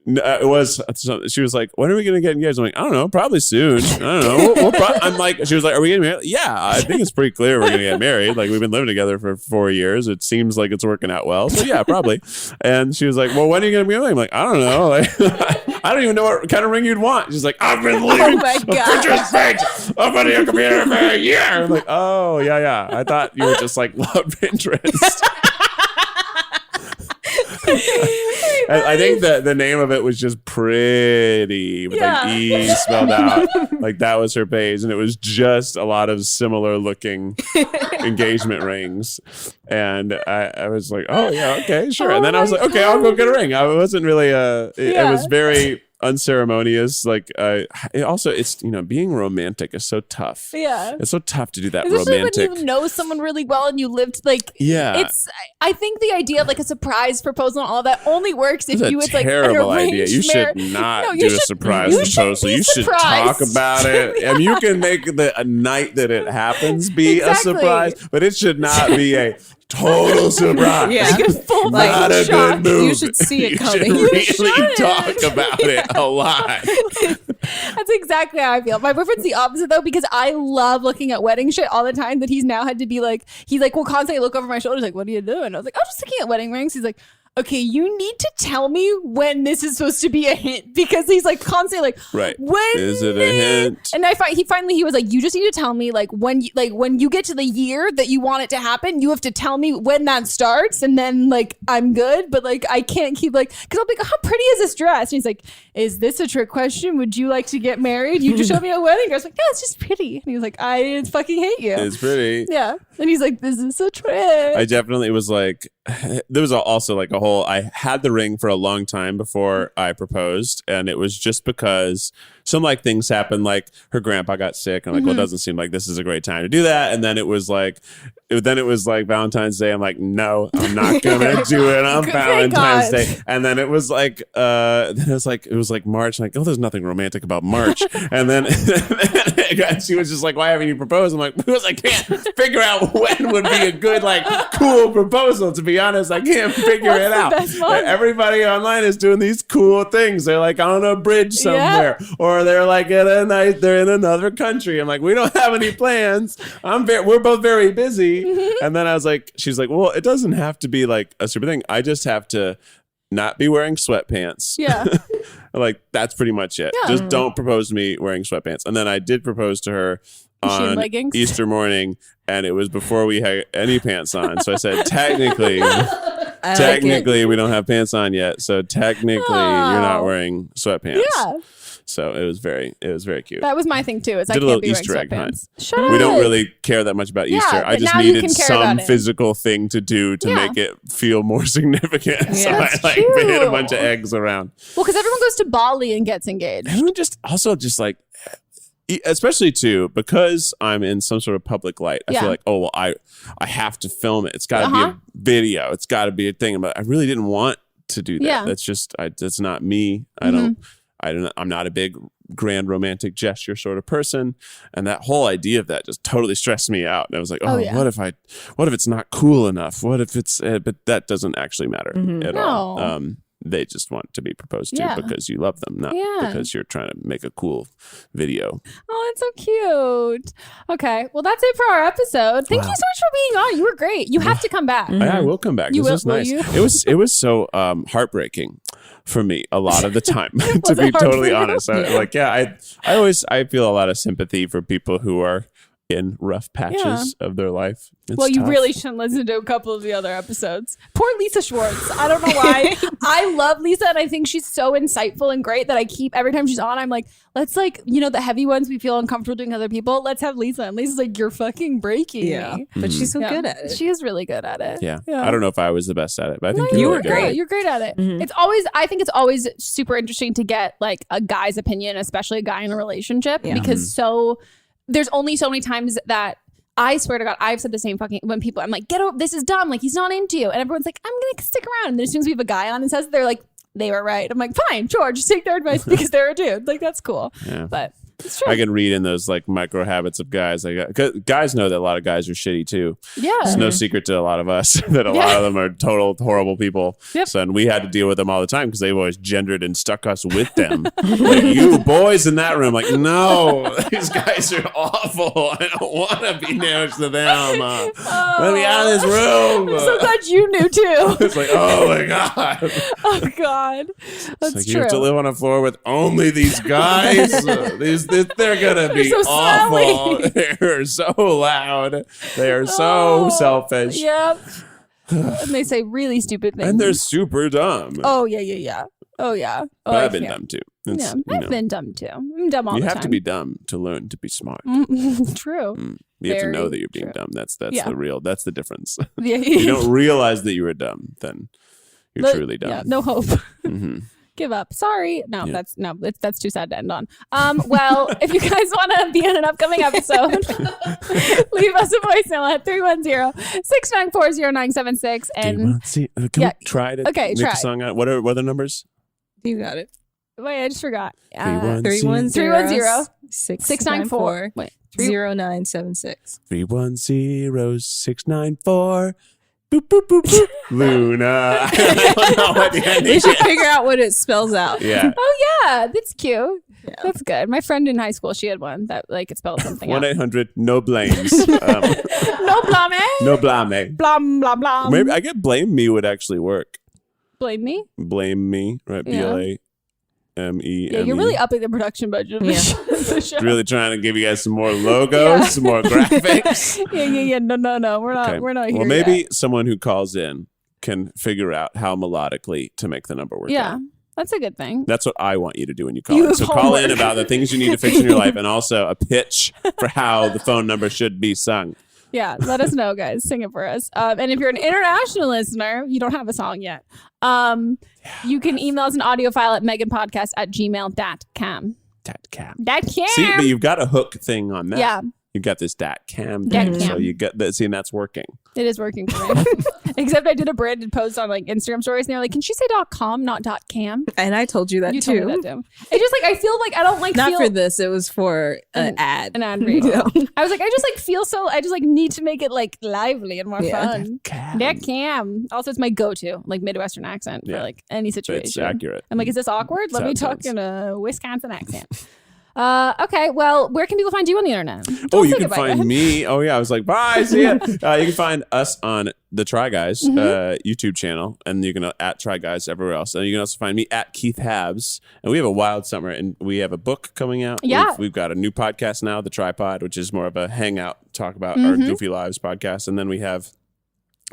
No, it was. She was like, "When are we going to get engaged?" I'm like, "I don't know, probably soon. I don't know." I'm like, she was like, "Are we getting married?" Yeah, I think it's pretty clear we're going to get married. Like, we've been living together for 4 years. It seems like it's working out well. So yeah, probably. And she was like, "Well, when are you going to be married?" I'm like, "I don't know. Like, I don't even know what kind of ring you'd want." She's like, "I've been leaving a Pinterest page up on your computer for a year." I'm like, "Oh yeah. I thought you were just like love Pinterest." I think the name of it was just Pretty with like E spelled out. Like that was her page, and it was just a lot of similar looking engagement rings. And I was like, oh yeah, okay, sure. And then I was like, okay, I'll go get a ring. I wasn't really it was very unceremonious. Like it's being romantic is so tough. Yeah, it's so tough to do that. Especially romantic when you know someone really well and you lived like I think the idea of like a surprise proposal and all that only works if it's like a terrible idea. You should not do a surprise proposal. You should talk about it. And you can make a night that it happens be a surprise, but it should not be a total surprise. Yeah, like a full not a shock. good move. You should see it coming. You should really talk about it a lot. That's exactly how I feel. My boyfriend's the opposite though, because I love looking at wedding shit all the time. That he's now had to be like, will constantly look over my shoulder, like, "What are you doing?" I was like, "I'm just looking at wedding rings." He's like, okay, you need to tell me when this is supposed to be a hint, because he's like constantly like, Right. when Is it a hint? And he was like, you just need to tell me like when you get to the year that you want it to happen, you have to tell me when that starts, and then like I'm good. But like I can't keep like, because I'll be like, how pretty is this dress? And he's like, is this a trick question? Would you like to get married? You just showed me a wedding dress. Like, no, it's just pretty. And he was like, I fucking hate you. It's pretty. Yeah. And he's like, this is a trick. I definitely was like, there was also like a whole, I had the ring for a long time before I proposed, and it was just because some like things happened, like her grandpa got sick. I'm like, well, it doesn't seem like this is a great time to do that. And then it was like Valentine's Day. I'm like, no, I'm not gonna do it on Valentine's Day. And then it was like, it was like March. Like, oh, there's nothing romantic about March. And then she was just like, why haven't you proposed? I'm like, because I can't figure out when would be a good like cool proposal. To be honest, I can't figure it out. Everybody online is doing these cool things. They're like on a bridge somewhere, or they're like they're in another country. I'm like, we don't have any plans. We're both very busy. And then I was like, she's like, well, it doesn't have to be like a super thing. I just have to not be wearing sweatpants. Yeah. Like, that's pretty much it. Yeah. Just don't propose to me wearing sweatpants. And then I did propose to her on Easter morning, and it was before we had any pants on. So I said, technically, we don't have pants on yet. So technically, you're not wearing sweatpants. Yeah. So it was very cute. That was my thing too. Is I Did a can't little be Easter wearing egg hunt. sweatpants. Shut up. We don't really care that much about Easter. I but just now you needed can care some about it. physical thing to do to make it feel more significant. So I like hid a bunch of eggs around. Well, because everyone goes to Bali and gets engaged. Everyone just like, especially too, because I'm in some sort of public light. I feel like, oh well, I have to film it. It's got to be a video. It's got to be a thing. But I really didn't want to do that. Yeah. That's just that's not me. I'm not a big grand romantic gesture sort of person, and that whole idea of that just totally stressed me out. And I was like, what if it's not cool enough? What if it's but that doesn't actually matter at all. They just want to be proposed to because you love them, not because you're trying to make a cool video. Oh, that's so cute. Okay, well, that's it for our episode. Thank you so much for being on. You were great. You have to come back. I will come back. This was nice. It was so heartbreaking for me a lot of the time, to be totally honest. I feel a lot of sympathy for people who are in rough patches of their life. It's you tough. really shouldn't listen to a couple of the other episodes. Poor Lisa Schwartz. I don't know why. I love Lisa, and I think she's so insightful and great that I keep, every time she's on, I'm like, let's the heavy ones we feel uncomfortable doing other people. Let's have Lisa. And Lisa's like, you're fucking breaking me. But she's so good at it. She is really good at it. Yeah. I don't know if I was the best at it, but I think you were were good. great. You're great at it. I think it's always super interesting to get like a guy's opinion, especially a guy in a relationship, because there's only so many times that I swear to God, I've said the same fucking, when people, I'm like, get over, this is dumb. Like, he's not into you. And everyone's like, I'm going to stick around. And then as soon as we have a guy on and says, they're like, they were right. I'm like, fine, sure. Just take their advice because they're a dude. Like, that's cool. Yeah. But it's true. I can read in those like micro habits of guys. Guys know that a lot of guys are shitty too. Yeah. It's no secret to a lot of us that a lot of them are total horrible people. Yep. So, and we had to deal with them all the time because they've always gendered and stuck us with them. Like, you boys in that room, like, no, these guys are awful. I don't want to be next to them. Let me out of this room. I'm so glad you knew too. It's like, oh my God. Oh God. That's like, true. you have to live on a floor with only these guys. They're gonna be so awful. They're so loud. They are so selfish. Yep. And they say really stupid things. And they're super dumb. Oh yeah. Oh yeah. Oh, but I've been dumb too. I've been dumb too. I'm dumb all the time. You have to be dumb to learn to be smart. True. You have to know that you're being dumb. That's the difference. Yeah. You don't realize that you were dumb, then you're truly dumb. Yeah, no hope. Give up. Sorry. No, that's too sad to end on. Well, if you guys want to be in an upcoming episode, leave us a voicemail at 310-694-0976. And can we try to make try. a song out? What are the numbers? You got it. Wait, I just forgot. 310-694. Wait. 0976. 310-694. Boop, boop, boop, boop. Luna. I don't know what the ending We should is. figure out what it spells out. Yeah. Oh yeah, that's cute. Yeah. That's good. My friend in high school, she had one that like it spelled something out. 1-800 blames. No blame. No blame. Blam blam blam. Maybe I get blame me would actually work. Blame me? Blame Me, right? Yeah. BLAME. Yeah, you're really upping the production budget of the show. Really trying to give you guys some more logos, some more graphics. Yeah. No. We're not. Okay. We're not here. Well, maybe yet. someone who calls in can figure out how melodically to make the number work. Yeah, out. that's a good thing. That's what I want you to do when you call You in. So have call in homework. about the things you need to fix in your life and also a pitch for how the phone number should be sung. Yeah, let us know, guys. Sing it for us. And if you're an international listener, you don't have a song yet. You can email us an audio file at meghanpodcast@gmail.com. See, but you've got a hook thing on that. Yeah. You've got this .cam Dat thing. cam. So you got that. See, and that's working. It is working for me. Except I did a branded post on like Instagram stories and they're like, can she say .com, not .cam? And I told you that You too. told me that too. It's just like, I feel like I don't like Not feel for this. It was for an ad. an ad read. I was like, I just like feel so, I just like need to make it like lively and more fun. Dat cam. Also, it's my go-to, like Midwestern accent for like any situation. It's accurate. I'm like, is this awkward? Let me talk Sounds. in a Wisconsin accent. Okay, well, where can people find you on the internet? You can find me. Oh, yeah. I was like, bye. See ya. You can find us on the Try Guys YouTube channel, and you can at Try Guys everywhere else. And you can also find me at Keith Habs. And we have a wild summer, and we have a book coming out. Yeah. We've got a new podcast now, The Tripod, which is more of a hangout, talk about our Goofy Lives podcast. And then we have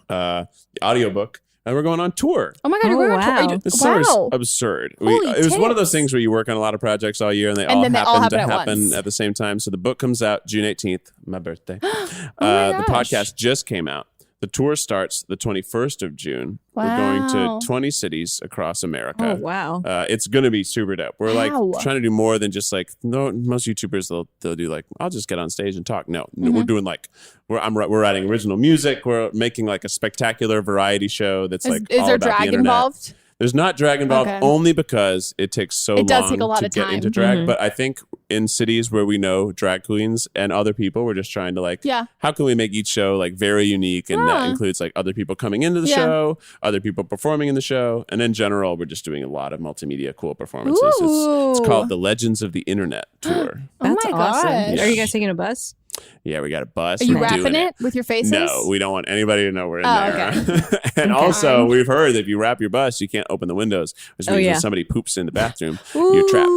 the audiobook. And we're going on tour. Oh my God, you're going on tour. This summer's absurd. It was one of those things where you work on a lot of projects all year and they all happen at the same time. So the book comes out June 18th, my birthday. The podcast just came out. The tour starts the 21st of June. Wow. We're going to 20 cities across America. Oh, wow. It's going to be super dope. We're like trying to do more than just like, no, most YouTubers, they'll do like, I'll just get on stage and talk. No, we're doing like, we're writing original music. We're making like a spectacular variety show that's like is all there about drag the internet. involved? There's not drag involved only because it takes so long does take a lot to of get time. into drag. But I think in cities where we know drag queens and other people, we're just trying to like, how can we make each show like very unique? And that includes like other people coming into the show, other people performing in the show. And in general, we're just doing a lot of multimedia cool performances. It's called the Legends of the Internet Tour. That's awesome. gosh. Are you guys taking a bus? Yeah, we got a bus. Are you We're rapping doing it with your faces? No, we don't want anybody to know we're in there. Okay. And also, we've heard that if you wrap your bus, you can't open the windows, which means when somebody poops in the bathroom, you're trapped.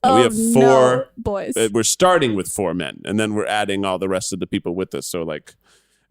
And we have 4 boys. We're starting with 4 men, and then we're adding all the rest of the people with us. So like,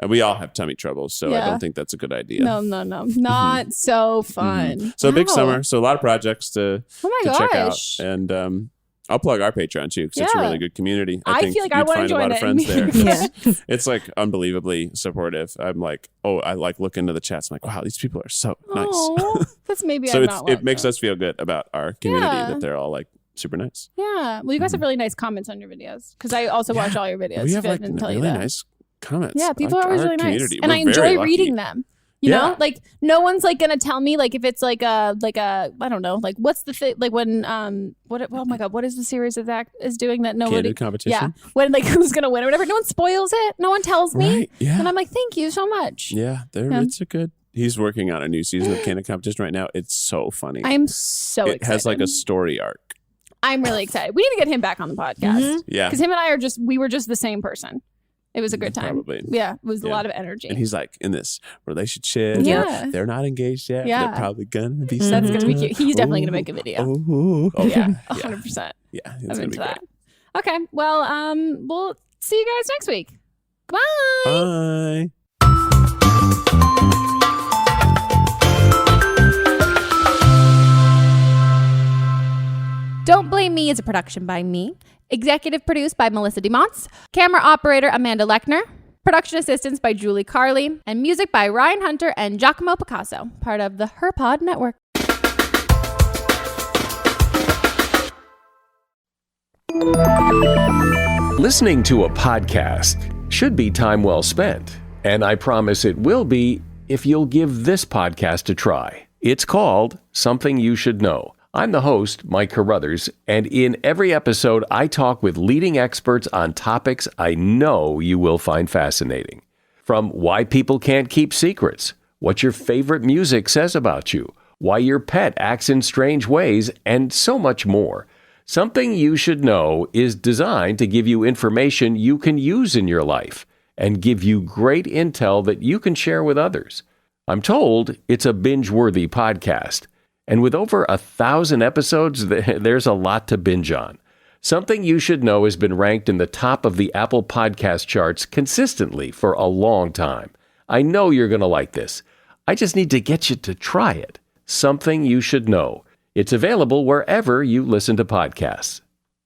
we all have tummy troubles, so I don't think that's a good idea. No. Not so fun. So big summer. So a lot of projects to check out. gosh. And I'll plug our Patreon too, because it's a really good community. I think feel like I you'd wanna find a join lot of it. friends there. Yeah. It's like unbelievably supportive. I'm like, I like look into the chats. I'm like, wow, these people are so nice. Aw, that's maybe So I'm not it makes us feel good about our community that they're all like super nice. Yeah. Well, you guys have really nice comments on your videos because I also watch all your videos. We have if I like didn't tell really you that. nice comments. Yeah, people Like, are always our really nice, community. and We're I enjoy very lucky. reading them. You know, like no one's like gonna tell me like if it's like a I don't know, like what's the thing like when oh my God, what is the series that Zach is doing that nobody Candid competition. Yeah, when like who's gonna win or whatever. No one spoils it. No one tells me. Right, yeah. And I'm like, thank you so much. Yeah, it's a good. He's working on a new season of Candid Competition right now. It's so funny. I'm so excited. It has like a story arc. I'm really excited. We need to get him back on the podcast. Yeah. Because him and I we were just the same person. It was a good time. Probably. Yeah. It was a lot of energy. And he's like in this relationship. Yeah. They're not engaged yet. Yeah. They're probably gonna be. That's going to be cute. He's definitely going to make a video. Yeah. 100%. Yeah. I'm It's gonna into be that. great. Okay. Well, we'll see you guys next week. Bye. Bye. Don't Blame Me is a production by me. Executive produced by Melissa DeMonts. Camera operator Amanda Lechner. Production assistance by Julie Carley. And music by Ryan Hunter and Giacomo Picasso, part of the HerPod Network. Listening to a podcast should be time well spent, and I promise it will be if you'll give this podcast a try. It's called Something You Should Know. I'm the host, Mike Carruthers, and in every episode, I talk with leading experts on topics I know you will find fascinating. From why people can't keep secrets, what your favorite music says about you, why your pet acts in strange ways, and so much more. Something You Should Know is designed to give you information you can use in your life and give you great intel that you can share with others. I'm told it's a binge-worthy podcast. And with over 1,000 episodes, there's a lot to binge on. Something You Should Know has been ranked in the top of the Apple Podcast charts consistently for a long time. I know you're going to like this. I just need to get you to try it. Something You Should Know. It's available wherever you listen to podcasts.